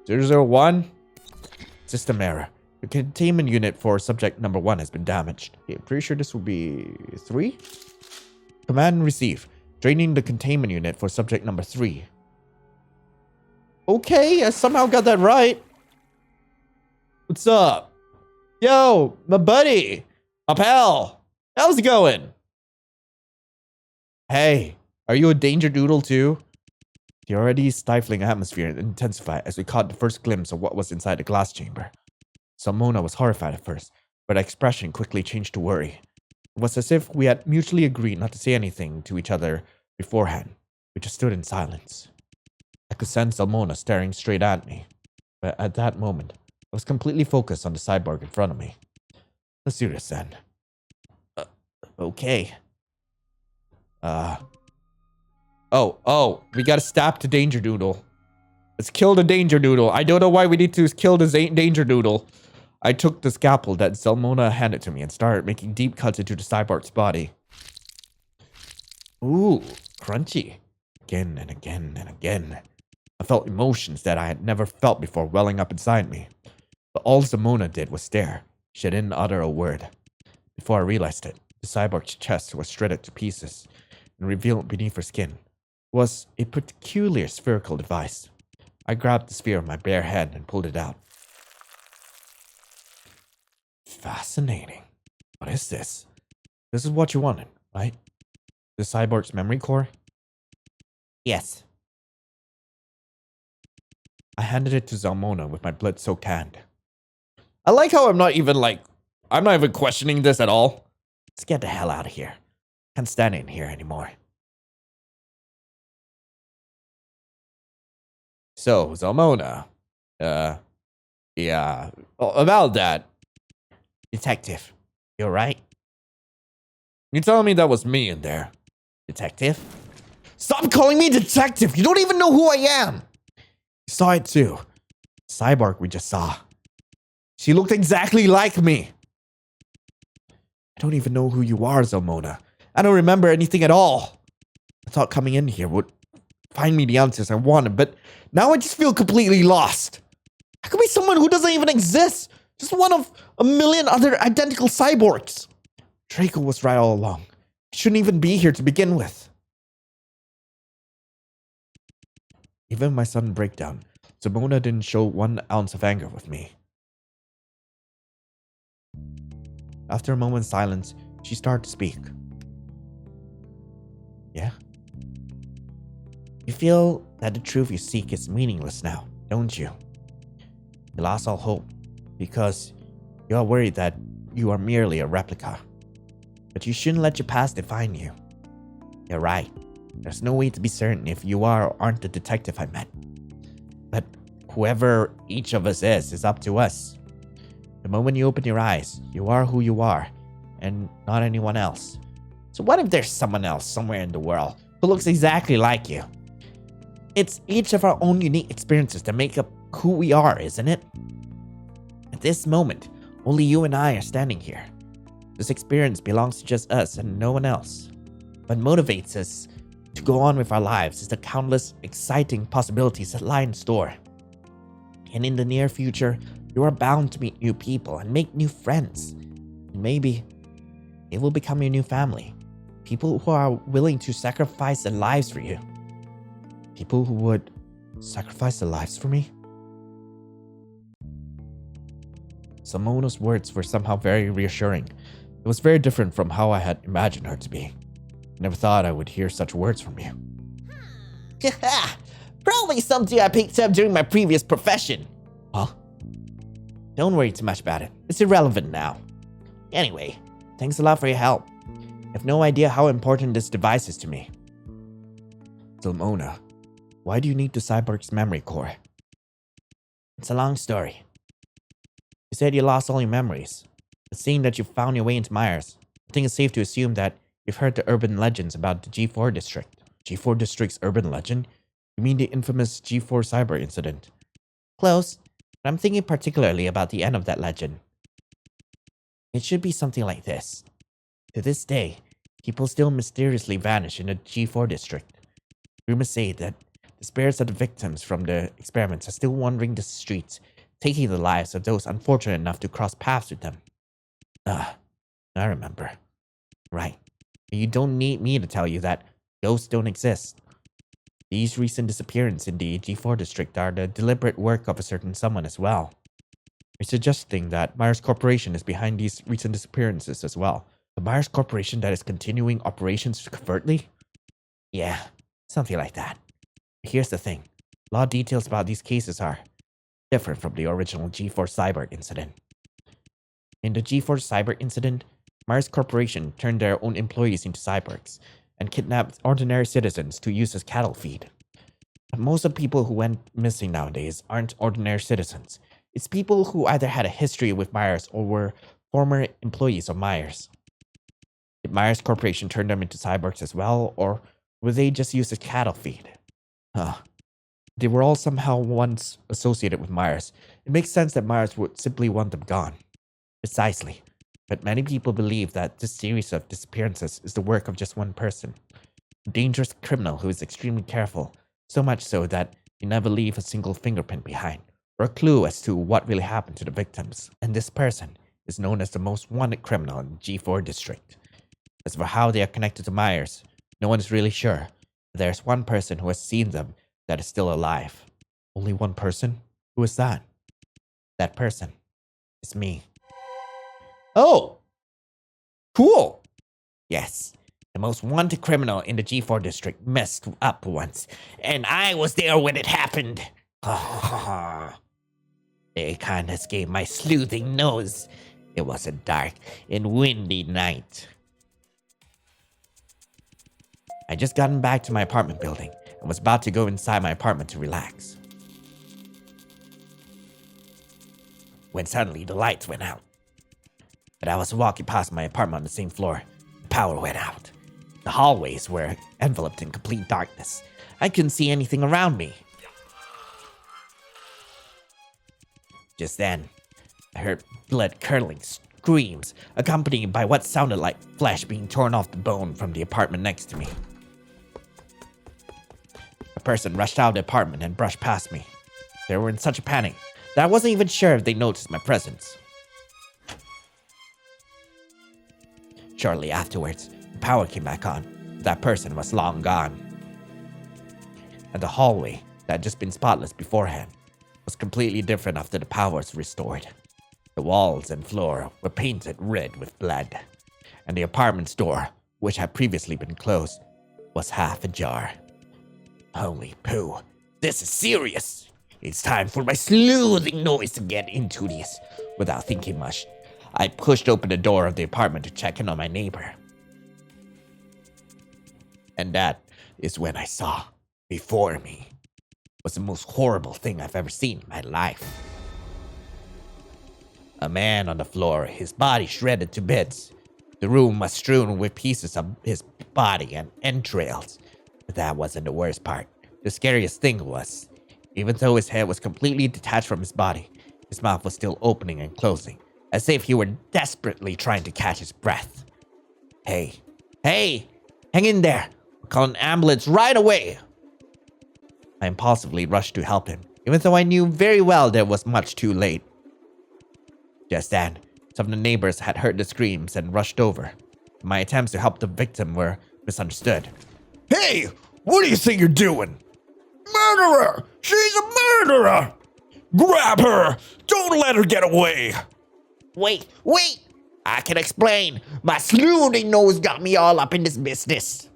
001? System error. The containment unit for subject number 1 has been damaged. Okay, I'm pretty sure this will be 3? Command receive. Draining the containment unit for subject number 3. Okay, I somehow got that right. What's up? Yo, my buddy. My pal. How's it going? Hey, are you a danger doodle too? The already stifling atmosphere intensified as we caught the first glimpse of what was inside the glass chamber. Salmona was horrified at first, but her expression quickly changed to worry. It was as if we had mutually agreed not to say anything to each other beforehand. We just stood in silence. I could sense Salmona staring straight at me, but at that moment, I was completely focused on the cyborg in front of me. Let's do this then. Okay. We gotta stop the danger doodle. Let's kill the danger doodle. I don't know why we need to kill the danger doodle. I took the scalpel that Salmona handed to me and started making deep cuts into the cyborg's body. Ooh, crunchy. Again and again and again. I felt emotions that I had never felt before welling up inside me. But all Salmona did was stare. She didn't utter a word. Before I realized it, the cyborg's chest was shredded to pieces, and revealed beneath her skin was a peculiar spherical device. I grabbed the sphere with my bare hand and pulled it out. Fascinating. What is this? This is what you wanted, right? The cyborg's memory core? Yes. I handed it to Salmona with my blood-soaked hand. I like how I'm not even questioning this at all. Let's get the hell out of here. Can't stand in here anymore. So, Salmona. Yeah. About that. Detective, you alright? You telling me that was me in there? Detective? Stop calling me detective! You don't even know who I am! You saw it too. Cyborg we just saw. She looked exactly like me. I don't even know who you are, Salmona. I don't remember anything at all. I thought coming in here would find me the answers I wanted, but now I just feel completely lost. I could be someone who doesn't even exist. Just one of a million other identical cyborgs. Draco was right all along. I shouldn't even be here to begin with. Even in my sudden breakdown, Simona didn't show 1 ounce of anger with me. After a moment's silence, she started to speak. Yeah? You feel that the truth you seek is meaningless now, don't you? You lost all hope because you are worried that you are merely a replica. But you shouldn't let your past define you. You're right. There's no way to be certain if you are or aren't the detective I met. But whoever each of us is up to us. The moment you open your eyes, you are who you are, and not anyone else. So what if there's someone else somewhere in the world who looks exactly like you? It's each of our own unique experiences that make up who we are, isn't it? At this moment, only you and I are standing here. This experience belongs to just us and no one else. What motivates us to go on with our lives is the countless exciting possibilities that lie in store. And in the near future, you are bound to meet new people and make new friends. And maybe it will become your new family. People who are willing to sacrifice their lives for you. People who would sacrifice their lives for me? Simona's words were somehow very reassuring. It was very different from how I had imagined her to be. I never thought I would hear such words from you. Probably something I picked up during my previous profession. Huh? Don't worry too much about it. It's irrelevant now. Anyway, thanks a lot for your help. I have no idea how important this device is to me. Simona, why do you need the cyborg's memory core? It's a long story. You said you lost all your memories. But seeing that you found your way into Myers, I think it's safe to assume that you've heard the urban legends about the G4 district. G4 district's urban legend? You mean the infamous G4 cyber incident? Close, but I'm thinking particularly about the end of that legend. It should be something like this. To this day, people still mysteriously vanish in the G4 district. Rumors say that the spirits of the victims from the experiments are still wandering the streets, taking the lives of those unfortunate enough to cross paths with them. I remember. Right. You don't need me to tell you that ghosts don't exist. These recent disappearances in the G4 district are the deliberate work of a certain someone as well. You're suggesting that Myers Corporation is behind these recent disappearances as well. The Myers Corporation that is continuing operations covertly? Yeah, something like that. Here's the thing. A lot of details about these cases are different from the original G4 cyber incident. In the G4 cyber incident, Myers Corporation turned their own employees into cyborgs and kidnapped ordinary citizens to use as cattle feed. But most of the people who went missing nowadays aren't ordinary citizens. It's people who either had a history with Myers or were former employees of Myers. Did Myers Corporation turn them into cyborgs as well, or were they just used as cattle feed? They were all somehow once associated with Myers. It makes sense that Myers would simply want them gone. Precisely. But many people believe that this series of disappearances is the work of just one person. A dangerous criminal who is extremely careful, so much so that he never leaves a single fingerprint behind, or a clue as to what really happened to the victims. And this person is known as the most wanted criminal in the G4 district. As for how they are connected to Myers, no one is really sure. But there's one person who has seen them that is still alive. Only one person? Who is that? That person is me. Oh! Cool! Yes, the most wanted criminal in the G4 district messed up once, and I was there when it happened. They kind of escaped my sleuthing nose. It was a dark and windy night. I just gotten back to my apartment building and was about to go inside my apartment to relax, when suddenly the lights went out. But I was walking past my apartment on the same floor. The power went out. The hallways were enveloped in complete darkness. I couldn't see anything around me. Just then, I heard blood-curdling screams, accompanied by what sounded like flesh being torn off the bone from the apartment next to me. I person rushed out of the apartment and brushed past me. They were in such a panic that I wasn't even sure if they noticed my presence. Shortly afterwards, the power came back on. That person was long gone. And the hallway that had just been spotless beforehand was completely different after the power was restored. The walls and floor were painted red with blood, and the apartment's door, which had previously been closed, was half ajar. Holy poo, this is serious. It's time for my sleuthing noise to get into this. Without thinking much, I pushed open the door of the apartment to check in on my neighbor. And that is when I saw, before me, was the most horrible thing I've ever seen in my life. A man on the floor, his body shredded to bits. The room was strewn with pieces of his body and entrails. But that wasn't the worst part. The scariest thing was, even though his head was completely detached from his body, his mouth was still opening and closing, as if he were desperately trying to catch his breath. Hey, hang in there. We'll call an ambulance right away. I impulsively rushed to help him, even though I knew very well that it was much too late. Just then, some of the neighbors had heard the screams and rushed over. My attempts to help the victim were misunderstood. Hey, what do you think you're doing? Murderer! She's a murderer! Grab her! Don't let her get away! Wait! I can explain. My sleuthing nose got me all up in this business.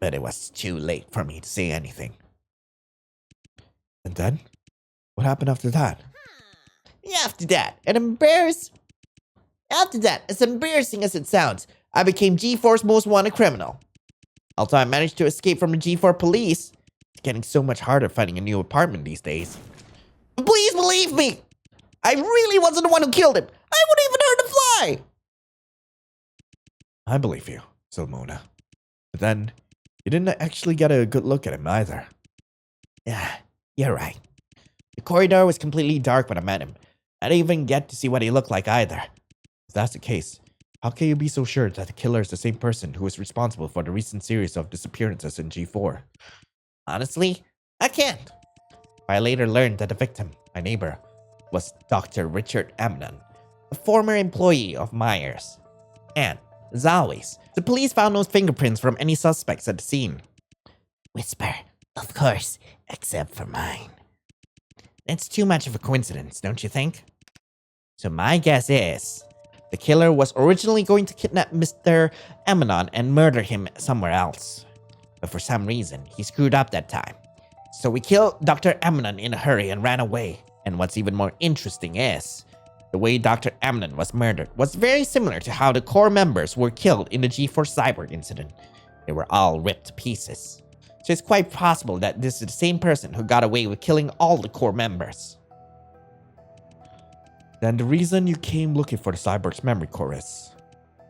But it was too late for me to say anything. And then? What happened after that? After that, as embarrassing as it sounds, I became G4's most wanted criminal. Although I managed to escape from the G4 police, it's getting so much harder finding a new apartment these days. Please believe me! I really wasn't the one who killed him. I wouldn't even hurt a fly! I believe you, Salmona. But then, you didn't actually get a good look at him either. Yeah, you're right. The corridor was completely dark when I met him. I didn't even get to see what he looked like either. If that's the case, how can you be so sure that the killer is the same person who was responsible for the recent series of disappearances in G4? Honestly, I can't. I later learned that the victim, my neighbor, was Dr. Richard Amnon, a former employee of Myers. And, as always, the police found no fingerprints from any suspects at the scene. Whisper, of course, except for mine. It's too much of a coincidence, don't you think? So my guess is, the killer was originally going to kidnap Mr. Amnon and murder him somewhere else. But for some reason, he screwed up that time. So we killed Dr. Amnon in a hurry and ran away. And what's even more interesting is, the way Dr. Amnon was murdered was very similar to how the core members were killed in the G4 cyber incident. They were all ripped to pieces. So it's quite possible that this is the same person who got away with killing all the core members. Then the reason you came looking for the cyborg's memory core is...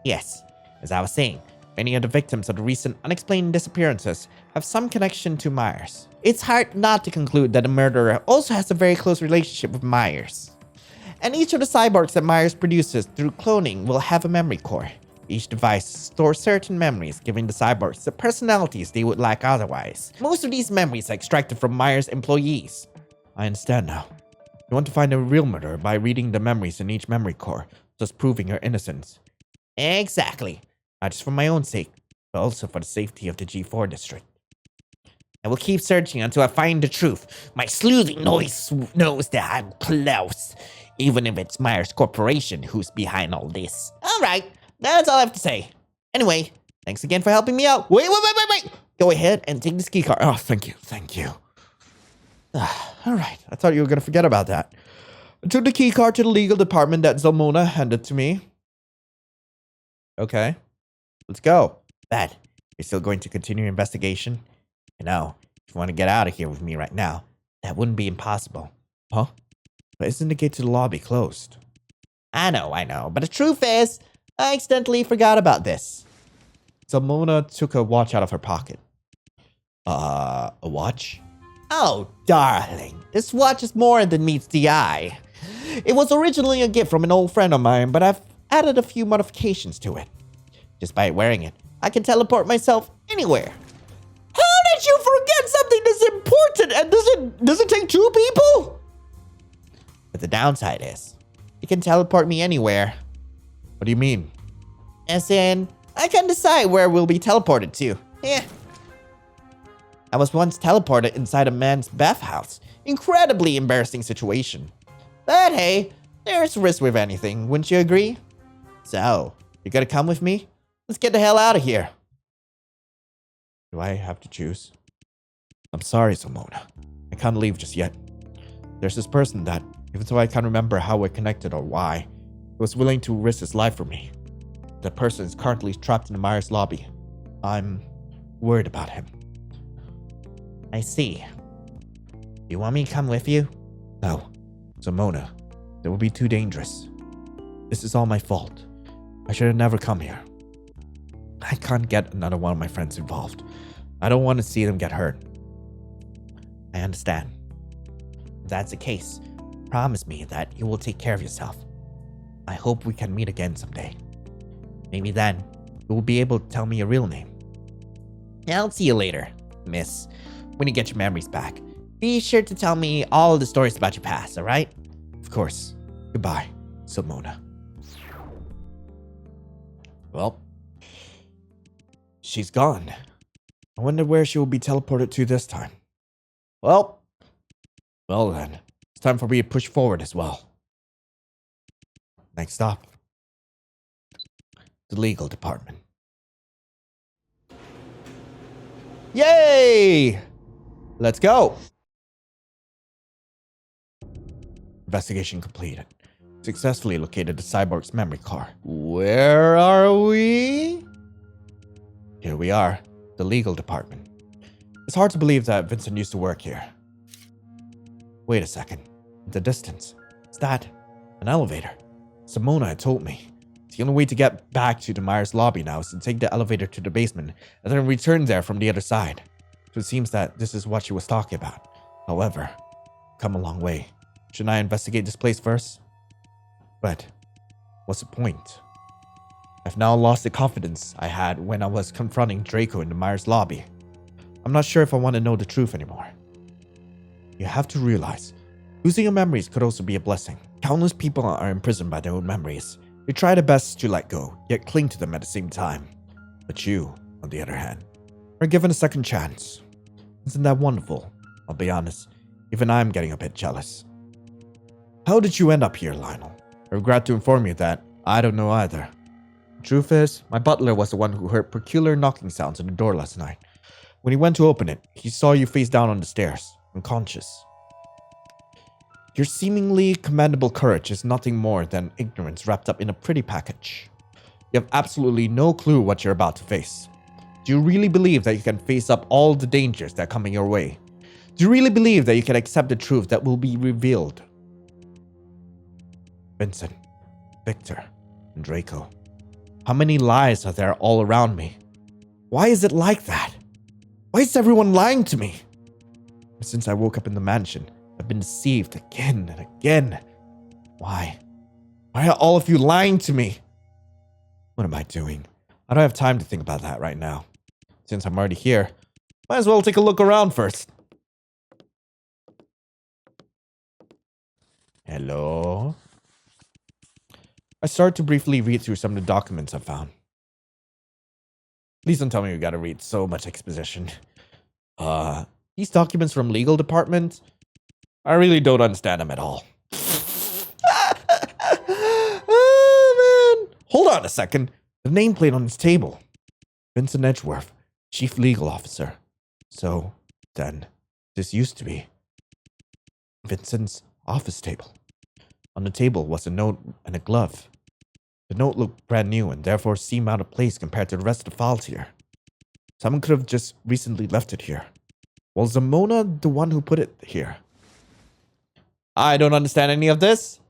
Yes, as I was saying, many of the victims of the recent unexplained disappearances have some connection to Myers. It's hard not to conclude that the murderer also has a very close relationship with Myers. And each of the cyborgs that Myers produces through cloning will have a memory core. Each device stores certain memories, giving the cyborgs the personalities they would lack otherwise. Most of these memories are extracted from Myers' employees. I understand now. You want to find a real murderer by reading the memories in each memory core, thus proving her innocence. Exactly. Not just for my own sake, but also for the safety of the G4 district. I will keep searching until I find the truth. My sleuthing noise knows that I'm close, even if it's Myers Corporation who's behind all this. Alright, that's all I have to say. Anyway, thanks again for helping me out. Wait. Go ahead and take this key card. Oh, thank you. Alright, I thought you were going to forget about that. I took the key card to the legal department that Zalmona handed to me. Okay, let's go. Bad. You're still going to continue your investigation? You know, if you want to get out of here with me right now, that wouldn't be impossible. Huh? But isn't the gate to the lobby closed? I know, but the truth is, I accidentally forgot about this. Zalmona took a watch out of her pocket. A watch? Oh, darling, this watch is more than meets the eye. It was originally a gift from an old friend of mine, but I've added a few modifications to it. Just by wearing it, I can teleport myself anywhere. How did you forget something this important? And does it take two people? But the downside is, you can teleport me anywhere. What do you mean? As in, I can decide where we'll be teleported to. Yeah. I was once teleported inside a man's bathhouse. Incredibly embarrassing situation. But hey, there's risk with anything, wouldn't you agree? So, you gotta come with me? Let's get the hell out of here. Do I have to choose? I'm sorry, Simona. I can't leave just yet. There's this person that, even though I can't remember how we're connected or why, was willing to risk his life for me. That person is currently trapped in the Myers lobby. I'm worried about him. I see. You want me to come with you? No, Simona, that would be too dangerous. This is all my fault. I should have never come here. I can't get another one of my friends involved. I don't want to see them get hurt. I understand. If that's the case, promise me that you will take care of yourself. I hope we can meet again someday. Maybe then, you will be able to tell me your real name. I'll see you later, miss. When you get your memories back, be sure to tell me all the stories about your past, alright? Of course. Goodbye, Simona. Well, she's gone. I wonder where she will be teleported to this time. Well then, it's time for me to push forward as well. Next stop, the legal department. Yay! Let's go! Investigation completed. Successfully located the cyborg's memory card. Where are we? Here we are, the legal department. It's hard to believe that Vincent used to work here. Wait a second. In the distance, is that an elevator? Simona had told me. The only way to get back to the Myers lobby now is to take the elevator to the basement and then return there from the other side. So it seems that this is what she was talking about. However, come a long way. Shouldn't I investigate this place first? But what's the point? I've now lost the confidence I had when I was confronting Draco in the Myers lobby. I'm not sure if I want to know the truth anymore. You have to realize, losing your memories could also be a blessing. Countless people are imprisoned by their own memories. They try their best to let go, yet cling to them at the same time. But you, on the other hand, are given a second chance. Isn't that wonderful? I'll be honest, even I'm getting a bit jealous. How did you end up here, Lionel? I regret to inform you that I don't know either. The truth is, my butler was the one who heard peculiar knocking sounds on the door last night. When he went to open it, he saw you face down on the stairs, unconscious. Your seemingly commendable courage is nothing more than ignorance wrapped up in a pretty package. You have absolutely no clue what you're about to face. Do you really believe that you can face up all the dangers that are coming your way? Do you really believe that you can accept the truth that will be revealed? Vincent, Victor, and Draco. How many lies are there all around me? Why is it like that? Why is everyone lying to me? Since I woke up in the mansion, I've been deceived again and again. Why? Why are all of you lying to me? What am I doing? I don't have time to think about that right now. Since I'm already here, might as well take a look around first. Hello? I start to briefly read through some of the documents I found. Please don't tell me we gotta read so much exposition. These documents from legal department? I really don't understand them at all. Oh, man. Hold on a second. The nameplate on this table. Vincent Edgeworth, Chief Legal Officer. So, then, this used to be Vincent's office table. On the table was a note and a glove. The note looked brand new and therefore seemed out of place compared to the rest of the files here. Someone could have just recently left it here. Was Simona the one who put it here? I don't understand any of this.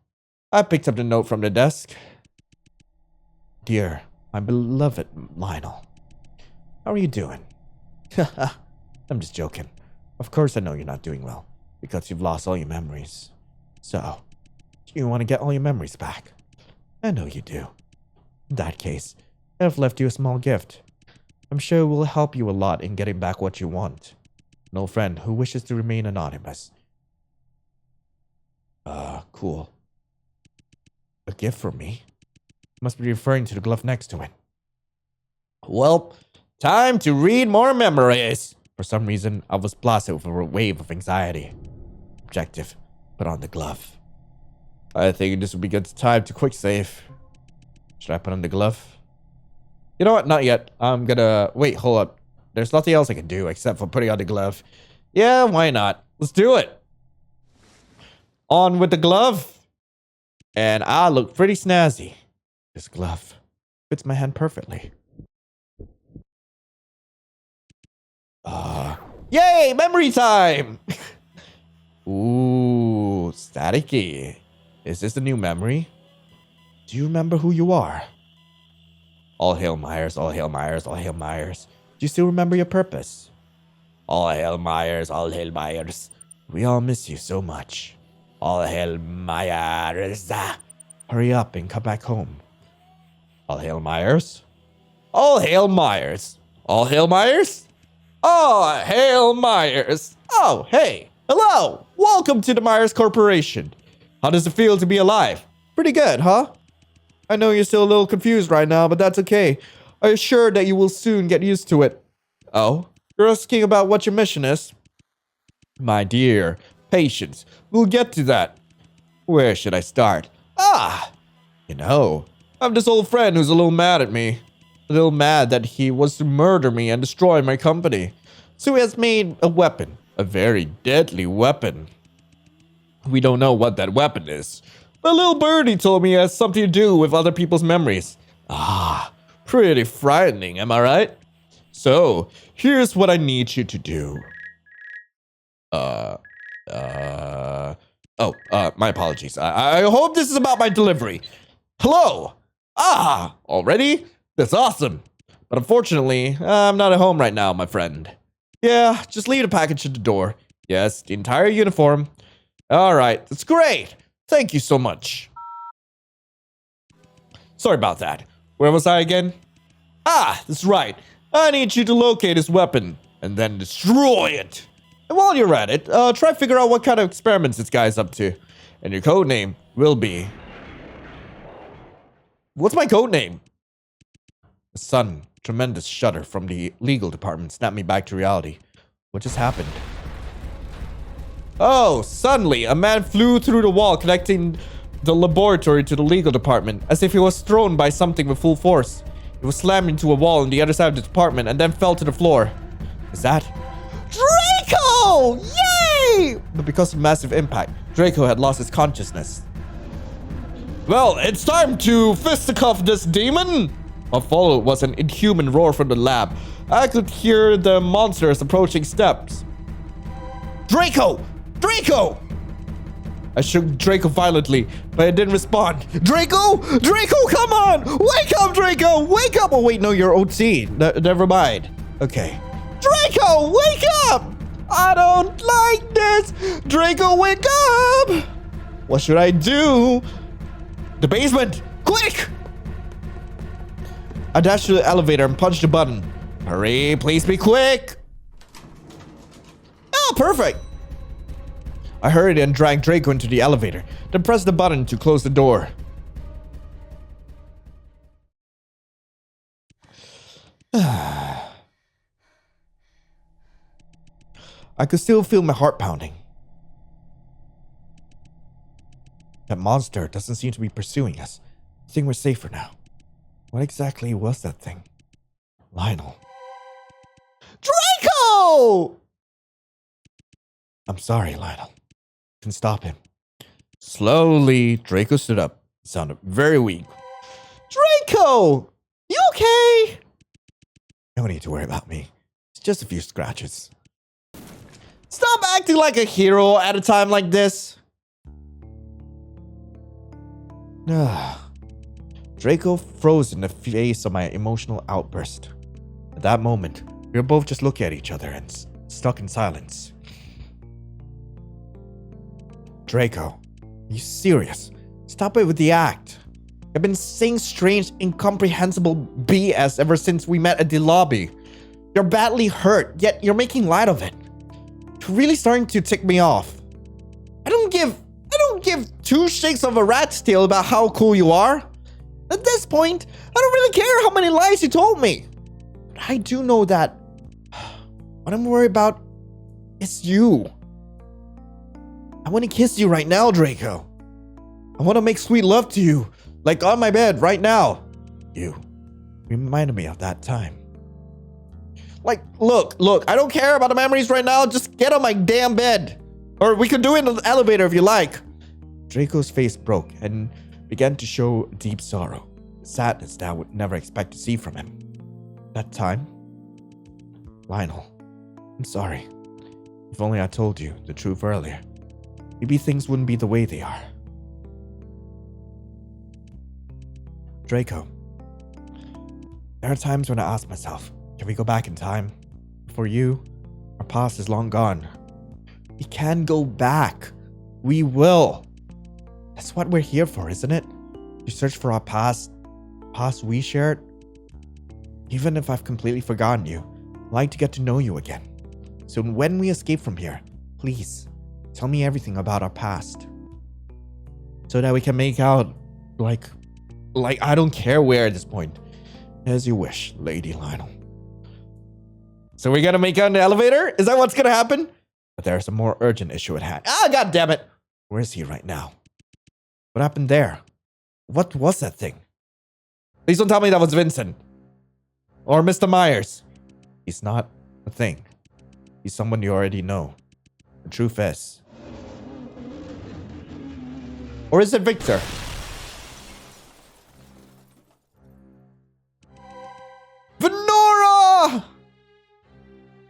I picked up the note from the desk. Dear, my beloved Lionel. How are you doing? I'm just joking. Of course I know you're not doing well, because you've lost all your memories. So, you want to get all your memories back? I know you do. In that case, I've left you a small gift. I'm sure it will help you a lot in getting back what you want. An old friend who wishes to remain anonymous. Cool. A gift from me? Must be referring to the glove next to it. Well, time to read more memories. For some reason, I was blasted with a wave of anxiety. Objective. Put on the glove. I think this would be good time to quick save. Should I put on the glove? You know what? Not yet. I'm gonna... Wait, hold up. There's nothing else I can do except for putting on the glove. Yeah, why not? Let's do it. On with the glove. And I look pretty snazzy. This glove fits my hand perfectly. Yay! Memory time! Ooh, staticky. Is this the new memory? Do you remember who you are? All hail Myers, all hail Myers, all hail Myers. Do you still remember your purpose? All hail Myers, all hail Myers. We all miss you so much. All hail Myers. Hurry up and come back home. All hail Myers. All hail Myers. All hail Myers. Oh, hail Myers. Oh, hey. Hello. Welcome to the Myers Corporation. How does it feel to be alive? Pretty good, huh? I know you're still a little confused right now, but that's okay. I assure that you will soon get used to it. Oh? You're asking about what your mission is? My dear, patience. We'll get to that. Where should I start? You know, I have this old friend who's a little mad at me. A little mad that he was to murder me and destroy my company. So he has made a weapon. A very deadly weapon. We don't know what that weapon is. But little birdie told me it has something to do with other people's memories. Pretty frightening, am I right? So, here's what I need you to do. My apologies. I hope this is about my delivery. Hello! Already? That's awesome. But unfortunately, I'm not at home right now, my friend. Yeah, just leave the package at the door. Yes, the entire uniform. Alright, that's great. Thank you so much. Sorry about that. Where was I again? That's right. I need you to locate his weapon and then destroy it. And while you're at it, try to figure out what kind of experiments this guy's up to. And your code name will be... What's my code name? A sudden, tremendous shudder from the legal department snapped me back to reality. What just happened? Oh, suddenly, a man flew through the wall connecting the laboratory to the legal department, as if he was thrown by something with full force. He was slammed into a wall on the other side of the department and then fell to the floor. Is that... Draco! Yay! But because of massive impact, Draco had lost his consciousness. Well, it's time to fisticuff this demon! What followed was an inhuman roar from the lab. I could hear the monster's approaching steps. Draco! Draco! I shook Draco violently, but it didn't respond. Draco! Draco, come on! Wake up, Draco! Wake up! Oh, wait, no, you're OT. Never mind. Okay. Draco, wake up! I don't like this! Draco, wake up! What should I do? The basement! Quick! I dashed to the elevator and punched the button. Hurry, please be quick! Oh, perfect! I hurried and dragged Draco into the elevator, then pressed the button to close the door. I could still feel my heart pounding. That monster doesn't seem to be pursuing us. I think we're safer now. What exactly was that thing? Lionel. Draco! I'm sorry, Lionel. Can stop him. Slowly, Draco stood up. He sounded very weak. Draco! You okay? No need to worry about me. It's just a few scratches. Stop acting like a hero at a time like this. Draco froze in the face of my emotional outburst. At that moment, we were both just looking at each other and stuck in silence. Draco, are you serious? Stop it with the act. I've been saying strange, incomprehensible BS ever since we met at the lobby. You're badly hurt, yet you're making light of it. You're really starting to tick me off. I don't give two shakes of a rat's tail about how cool you are. At this point, I don't really care how many lies you told me. But I do know that what I'm worried about is you. I want to kiss you right now, Draco. I want to make sweet love to you, like on my bed right now. You reminded me of that time. Like, look, I don't care about the memories right now. Just get on my damn bed. Or we could do it in the elevator if you like. Draco's face broke and began to show deep sorrow, sadness that I would never expect to see from him. That time, Lionel, I'm sorry. If only I told you the truth earlier, maybe things wouldn't be the way they are. Draco, there are times when I ask myself, can we go back in time? For you, our past is long gone. We can go back. We will. That's what we're here for, isn't it? To search for our past we shared. Even if I've completely forgotten you, I'd like to get to know you again. So when we escape from here, please tell me everything about our past. So that we can make out like I don't care where at this point. As you wish, Lady Lionel. So we're gonna make out in the elevator? Is that what's gonna happen? But there's a more urgent issue at hand. Ah, god damn it! Where is he right now? What happened there? What was that thing? Please don't tell me that was Vincent. Or Mr. Myers. He's not a thing. He's someone you already know. The truth is. Or is it Victor? Venora!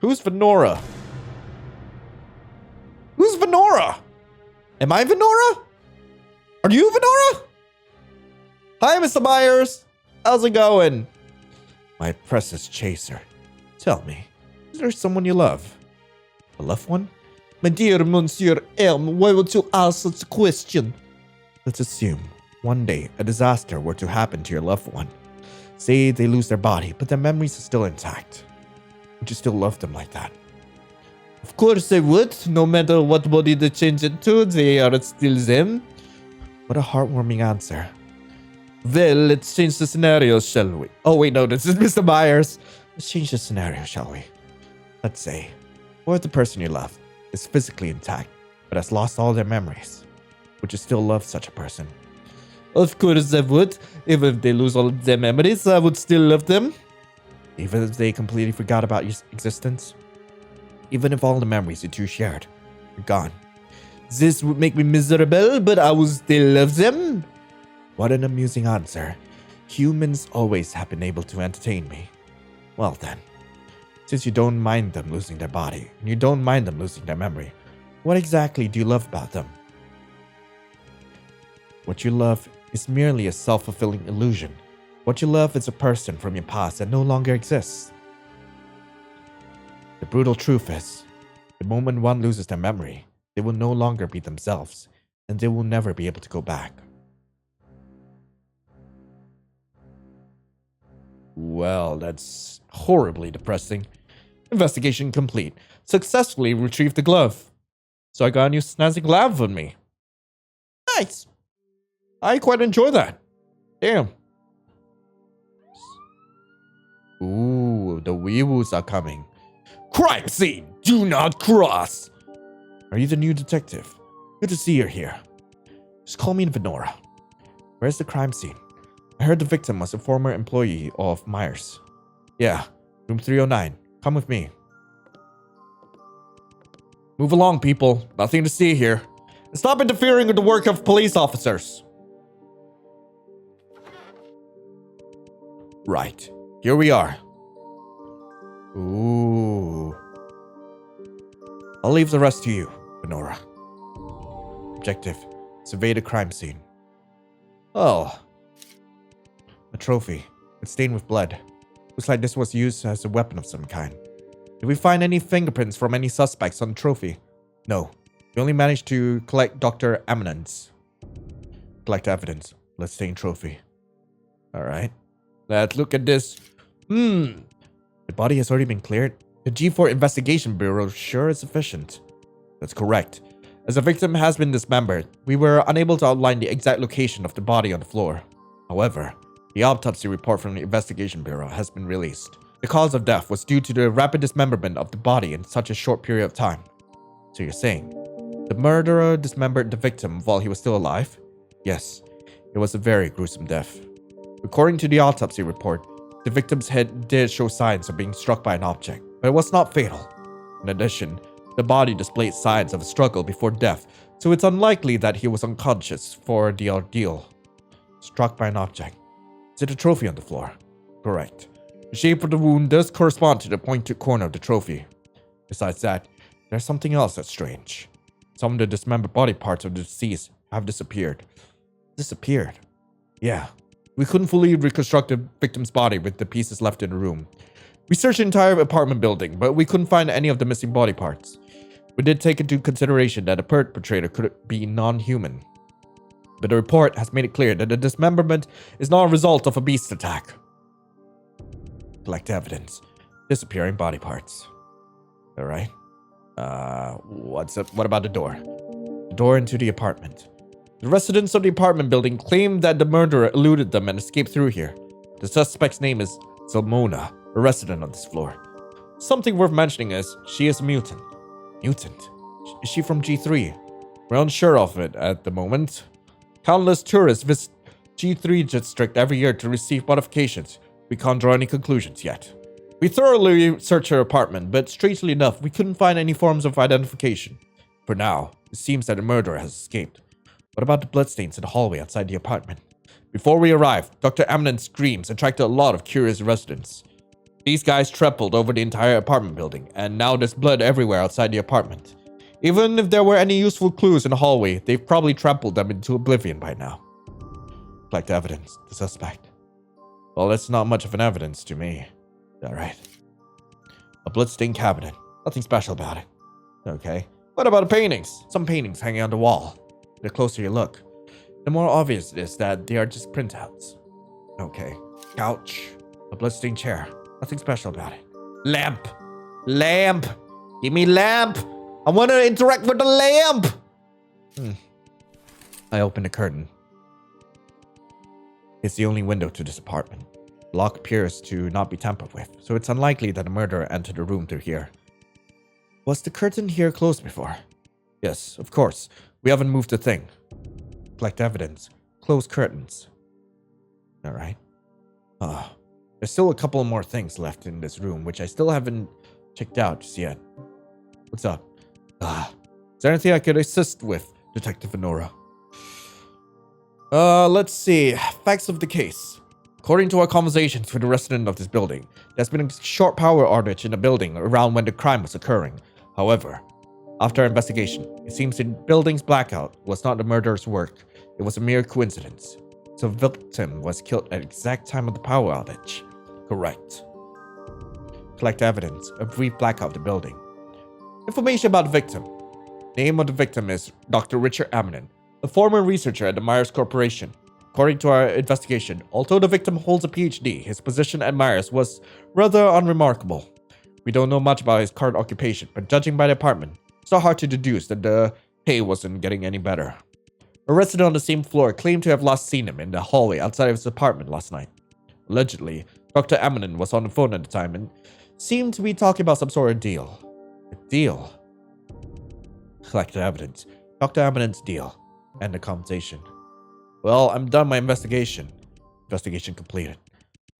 Who's Venora? Who's Venora? Am I Venora? Are you Venora? Hi, Mr. Myers. How's it going? My precious chaser. Tell me, is there someone you love? A loved one? My dear Monsieur M, why would you ask such a question? Let's assume one day a disaster were to happen to your loved one. Say they lose their body, but their memories are still intact. Would you still love them like that? Of course I would. No matter what body they change into, they are still them. What a heartwarming answer. Well, let's change the scenario, shall we? Oh wait, no, this is Mr. Myers. Let's change the scenario, shall we? Let's say, what if the person you love is physically intact, but has lost all their memories? Would you still love such a person? Of course I would. Even if they lose all of their memories, I would still love them. Even if they completely forgot about your existence? Even if all the memories you two shared are gone? This would make me miserable, but I would still love them. What an amusing answer. Humans always have been able to entertain me. Well then, since you don't mind them losing their body, and you don't mind them losing their memory, what exactly do you love about them? What you love is merely a self-fulfilling illusion. What you love is a person from your past that no longer exists. The brutal truth is, the moment one loses their memory, they will no longer be themselves, and they will never be able to go back. Well, that's horribly depressing. Investigation complete. Successfully retrieved the glove. So I got a new snazzy glove on me. Nice. I quite enjoy that. Damn. Ooh, the weewoos are coming. Crime scene! Do not cross! Are you the new detective? Good to see you're here. Just call me Venora. Where's the crime scene? I heard the victim was a former employee of Myers. Yeah, room 309. Come with me. Move along, people. Nothing to see here. And stop interfering with the work of police officers. Right. Here we are. Ooh. I'll leave the rest to you, Venora. Objective: survey the crime scene. Oh. A trophy. It's stained with blood. Looks like this was used as a weapon of some kind. Did we find any fingerprints from any suspects on the trophy? No. We only managed to collect Dr. Eminence. Collect evidence. Let's stain trophy. Alright. Let's look at this. The body has already been cleared. The G4 Investigation Bureau sure is sufficient. That's correct. As the victim has been dismembered, we were unable to outline the exact location of the body on the floor. However, the autopsy report from the Investigation Bureau has been released. The cause of death was due to the rapid dismemberment of the body in such a short period of time. So you're saying, the murderer dismembered the victim while he was still alive? Yes, it was a very gruesome death. According to the autopsy report, the victim's head did show signs of being struck by an object, but it was not fatal. In addition, the body displayed signs of a struggle before death, so it's unlikely that he was unconscious for the ordeal. Struck by an object. Is it a trophy on the floor? Correct. The shape of the wound does correspond to the pointed corner of the trophy. Besides that, there's something else that's strange. Some of the dismembered body parts of the deceased have disappeared. Disappeared? Yeah. We couldn't fully reconstruct the victim's body with the pieces left in the room. We searched the entire apartment building, but we couldn't find any of the missing body parts. We did take into consideration that the perpetrator could be non-human. But the report has made it clear that the dismemberment is not a result of a beast attack. Collect evidence. Disappearing body parts. Alright. What about the door? The door into the apartment. The residents of the apartment building claim that the murderer eluded them and escaped through here. The suspect's name is Zalmona, a resident on this floor. Something worth mentioning is, she is a mutant. Mutant? Is she from G3? We're unsure of it at the moment. Countless tourists visit G3 district every year to receive modifications. We can't draw any conclusions yet. We thoroughly searched her apartment, but strangely enough, we couldn't find any forms of identification. For now, it seems that the murderer has escaped. What about the bloodstains in the hallway outside the apartment? Before we arrived, Dr. Eminent's screams attracted a lot of curious residents. These guys trampled over the entire apartment building, and now there's blood everywhere outside the apartment. Even if there were any useful clues in the hallway, they've probably trampled them into oblivion by now. Collect evidence. The suspect. Well, that's not much of an evidence to me. Alright. A bloodstained cabinet. Nothing special about it. Okay. What about the paintings? Some paintings hanging on the wall. The closer you look, the more obvious it is that they are just printouts. Okay. Couch. A bloodstained chair. Nothing special about it. Lamp. Lamp. Give me lamp. I want to interact with the lamp. I open the curtain. It's the only window to this apartment. The lock appears to not be tampered with, so it's unlikely that the murderer entered the room through here. Was the curtain here closed before? Yes, of course. We haven't moved a thing. Collect evidence. Close curtains. Alright. There's still a couple more things left in this room, which I still haven't checked out just yet. What's up? Is there anything I could assist with, Detective Honora? Let's see. Facts of the case. According to our conversations with the resident of this building, there's been a short power outage in the building around when the crime was occurring. However, after our investigation, it seems the building's blackout was not the murderer's work. It was a mere coincidence. So the victim was killed at the exact time of the power outage. Correct. Collect evidence. A brief blackout of the building. Information about the victim. Name of the victim is Dr. Richard Eminent, a former researcher at the Myers Corporation. According to our investigation, although the victim holds a PhD, his position at Myers was rather unremarkable. We don't know much about his current occupation, but judging by the apartment, it's not hard to deduce that the pay wasn't getting any better. A resident on the same floor claimed to have last seen him in the hallway outside of his apartment last night. Allegedly, Dr. Eminent was on the phone at the time and seemed to be talking about some sort of deal. A deal? Collect the evidence. Dr. Eminent's deal. End the conversation. Well, I'm done my investigation. Investigation completed.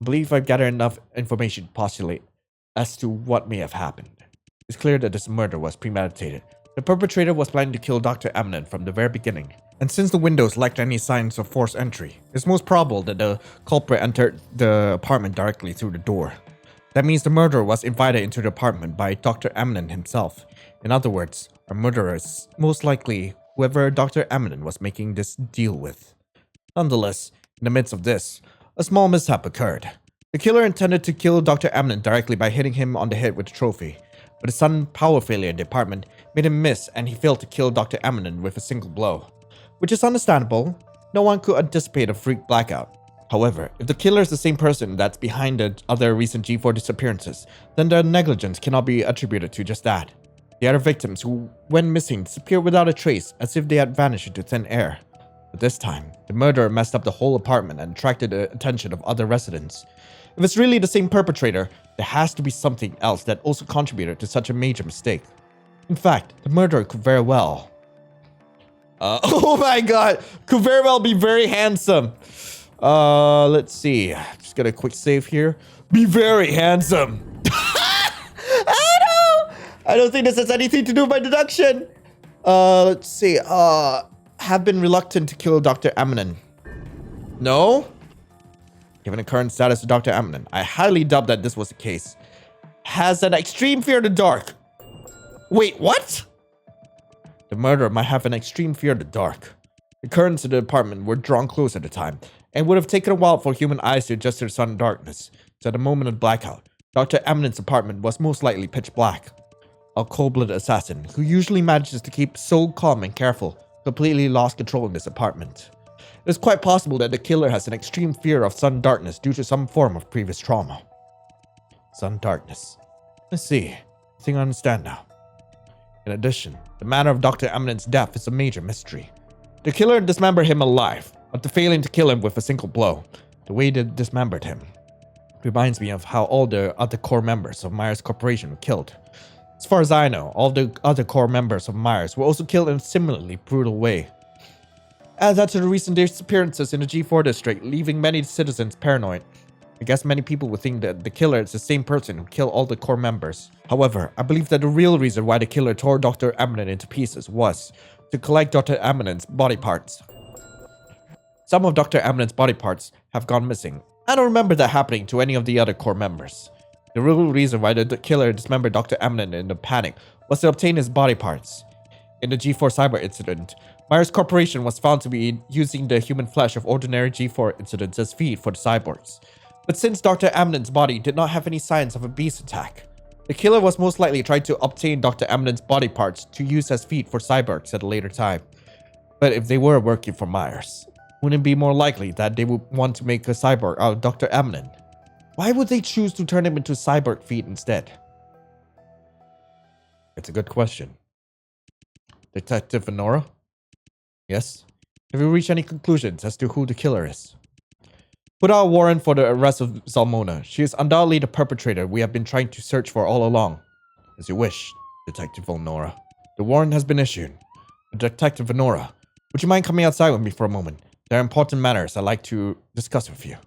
I believe I've gathered enough information to postulate as to what may have happened. It's clear that this murder was premeditated. The perpetrator was planning to kill Dr. Eminent from the very beginning. And since the windows lacked any signs of forced entry, it's most probable that the culprit entered the apartment directly through the door. That means the murderer was invited into the apartment by Dr. Eminent himself. In other words, our murderer is most likely whoever Dr. Eminent was making this deal with. Nonetheless, in the midst of this, a small mishap occurred. The killer intended to kill Dr. Eminent directly by hitting him on the head with a trophy, but a sudden power failure in the apartment made him miss and he failed to kill Dr. Eminent with a single blow. Which is understandable. No one could anticipate a freak blackout. However, if the killer is the same person that's behind the other recent G4 disappearances, then their negligence cannot be attributed to just that. The other victims who went missing disappeared without a trace, as if they had vanished into thin air. But this time, the murderer messed up the whole apartment and attracted the attention of other residents. If it's really the same perpetrator, there has to be something else that also contributed to such a major mistake. In fact, the murderer could very well... oh my god! Could very well be very handsome. Let's see. Just got a quick save here. Be very handsome. I don't think this has anything to do with my deduction. Let's see. Have been reluctant to kill Dr. Amnon. No? Given the current status of Dr. Amnon, I highly doubt that this was the case. Has an extreme fear of the dark. Wait, what? The murderer might have an extreme fear of the dark. The curtains of the apartment were drawn close at the time, and would have taken a while for human eyes to adjust to the sudden darkness. So at the moment of blackout, Dr. Amnon's apartment was most likely pitch black. A cold-blooded assassin, who usually manages to keep so calm and careful, completely lost control in this apartment. It is quite possible that the killer has an extreme fear of sudden darkness due to some form of previous trauma. Sudden darkness. Let's see. I think I understand now. In addition, the manner of Dr. Amnon's death is a major mystery. The killer dismembered him alive, after failing to kill him with a single blow. The way they dismembered him reminds me of how all the other core members of Myers Corporation were killed. As far as I know, all the other core members of Myers were also killed in a similarly brutal way. Add that to the recent disappearances in the G4 district, leaving many citizens paranoid. I guess many people would think that the killer is the same person who killed all the core members. However, I believe that the real reason why the killer tore Dr. Amnon into pieces was to collect Dr. Amnon's body parts. Some of Dr. Amnon's body parts have gone missing. I don't remember that happening to any of the other core members. The real reason why the killer dismembered Dr. Amnon in a panic was to obtain his body parts. In the G4 cyber incident, Myers Corporation was found to be using the human flesh of ordinary G4 incidents as feed for the cyborgs. But since Dr. Amnon's body did not have any signs of a beast attack, the killer was most likely trying to obtain Dr. Amnon's body parts to use as feed for cyborgs at a later time. But if they were working for Myers, wouldn't it be more likely that they would want to make a cyborg out of Dr. Amnon? Why would they choose to turn him into cyborg feed instead? It's a good question. Detective Venora? Yes? Have you reached any conclusions as to who the killer is? Put out a warrant for the arrest of Zalmona. She is undoubtedly the perpetrator we have been trying to search for all along. As you wish, Detective Venora. The warrant has been issued. Detective Venora, would you mind coming outside with me for a moment? There are important matters I'd like to discuss with you.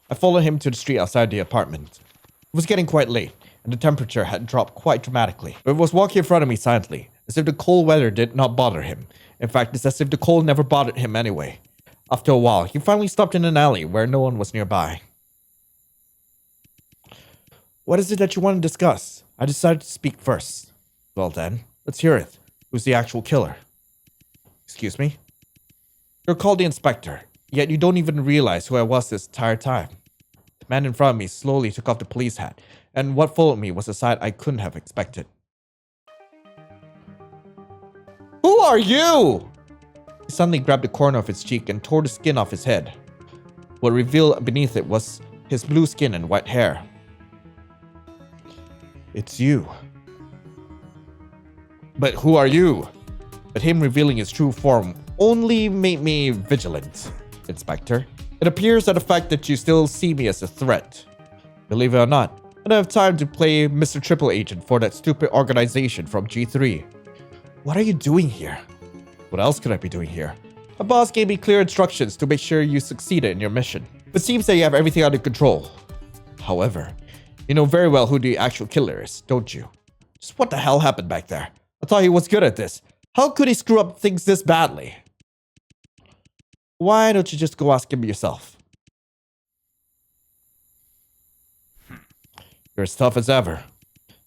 I followed him to the street outside the apartment. It was getting quite late, and the temperature had dropped quite dramatically. But he was walking in front of me silently, as if the cold weather did not bother him. In fact, it's as if the cold never bothered him anyway. After a while, he finally stopped in an alley where no one was nearby. What is it that you want to discuss? I decided to speak first. Well then, let's hear it. Who's the actual killer? Excuse me? You're called the inspector, yet you don't even realize who I was this entire time. The man in front of me slowly took off the police hat, and what followed me was a sight I couldn't have expected. Who are you? He suddenly grabbed the corner of his cheek and tore the skin off his head. What revealed beneath it was his blue skin and white hair. It's you. But who are you? But him revealing his true form only made me vigilant, Inspector. It appears that the fact that you still see me as a threat. Believe it or not, I don't have time to play Mr. Triple Agent for that stupid organization from G3. What are you doing here? What else could I be doing here? My boss gave me clear instructions to make sure you succeeded in your mission. It seems that you have everything under control. However, you know very well who the actual killer is, don't you? Just what the hell happened back there? I thought he was good at this. How could he screw up things this badly? Why don't you just go ask him yourself? You're as tough as ever.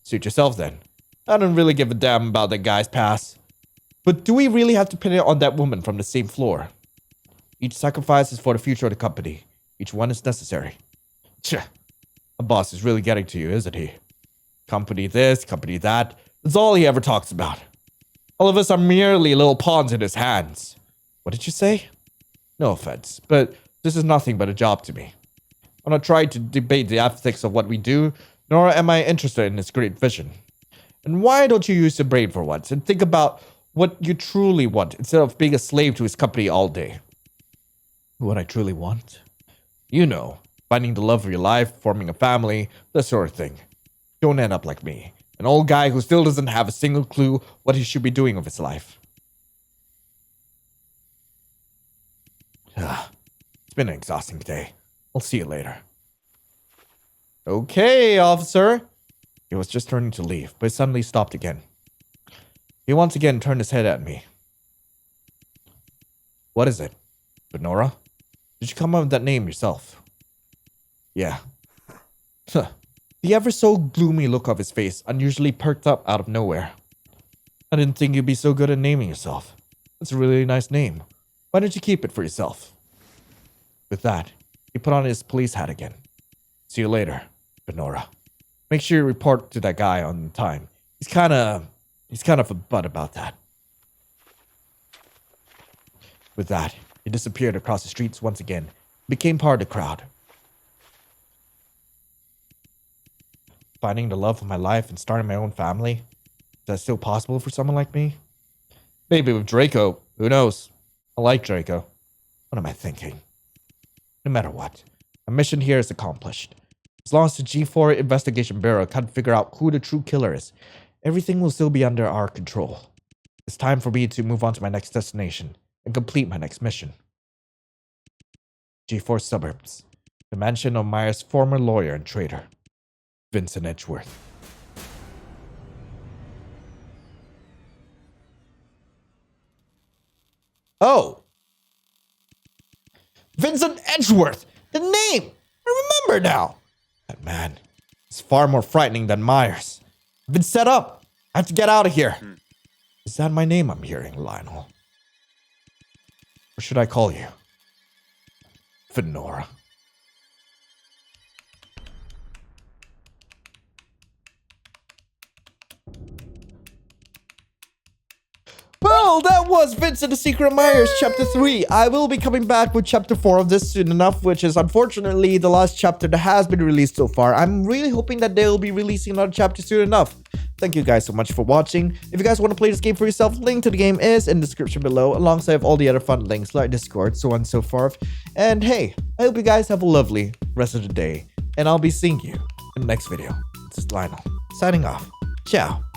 Suit yourself then. I don't really give a damn about that guy's past. But do we really have to pin it on that woman from the same floor? Each sacrifice is for the future of the company. Each one is necessary. Tch, the boss is really getting to you, isn't he? Company this, company that. That's all he ever talks about. All of us are merely little pawns in his hands. What did you say? No offense, but this is nothing but a job to me. I'm not trying to debate the ethics of what we do, nor am I interested in his great vision. And why don't you use your brain for once and think about what you truly want instead of being a slave to his company all day? What I truly want? You know, finding the love of your life, forming a family, that sort of thing. Don't end up like me, an old guy who still doesn't have a single clue what he should be doing with his life. It's been an exhausting day. I'll see you later. Okay, officer. He was just turning to leave, but suddenly stopped again. He once again turned his head at me. What is it? Benora? Did you come up with that name yourself? Yeah. The ever so gloomy look of his face unusually perked up out of nowhere. I didn't think you'd be so good at naming yourself. That's a really nice name. Why don't you keep it for yourself? With that, he put on his police hat again. See you later, Benora. Make sure you report to that guy on time. He's kind of a butt about that. With that, he disappeared across the streets once again, became part of the crowd. Finding the love of my life and starting my own family? Is that still possible for someone like me? Maybe with Draco. Who knows? I like Draco. What am I thinking? No matter what, my mission here is accomplished. As long as the G4 Investigation Bureau can't figure out who the true killer is, everything will still be under our control. It's time for me to move on to my next destination and complete my next mission. G4 Suburbs, the mansion of Myers' former lawyer and traitor, Vincent Edgeworth. Oh! Vincent Edgeworth! The name! I remember now! That man is far more frightening than Myers. I've been set up. I have to get out of here. Is that my name I'm hearing, Lionel? Or should I call you Fenora? Well, that was Vincent the Secret of Myers, Chapter 3. I will be coming back with Chapter 4 of this soon enough, which is unfortunately the last chapter that has been released so far. I'm really hoping that they'll be releasing another chapter soon enough. Thank you guys so much for watching. If you guys want to play this game for yourself, link to the game is in the description below, alongside all the other fun links like Discord, so on and so forth. And hey, I hope you guys have a lovely rest of the day, and I'll be seeing you in the next video. This is Lionel, signing off. Ciao.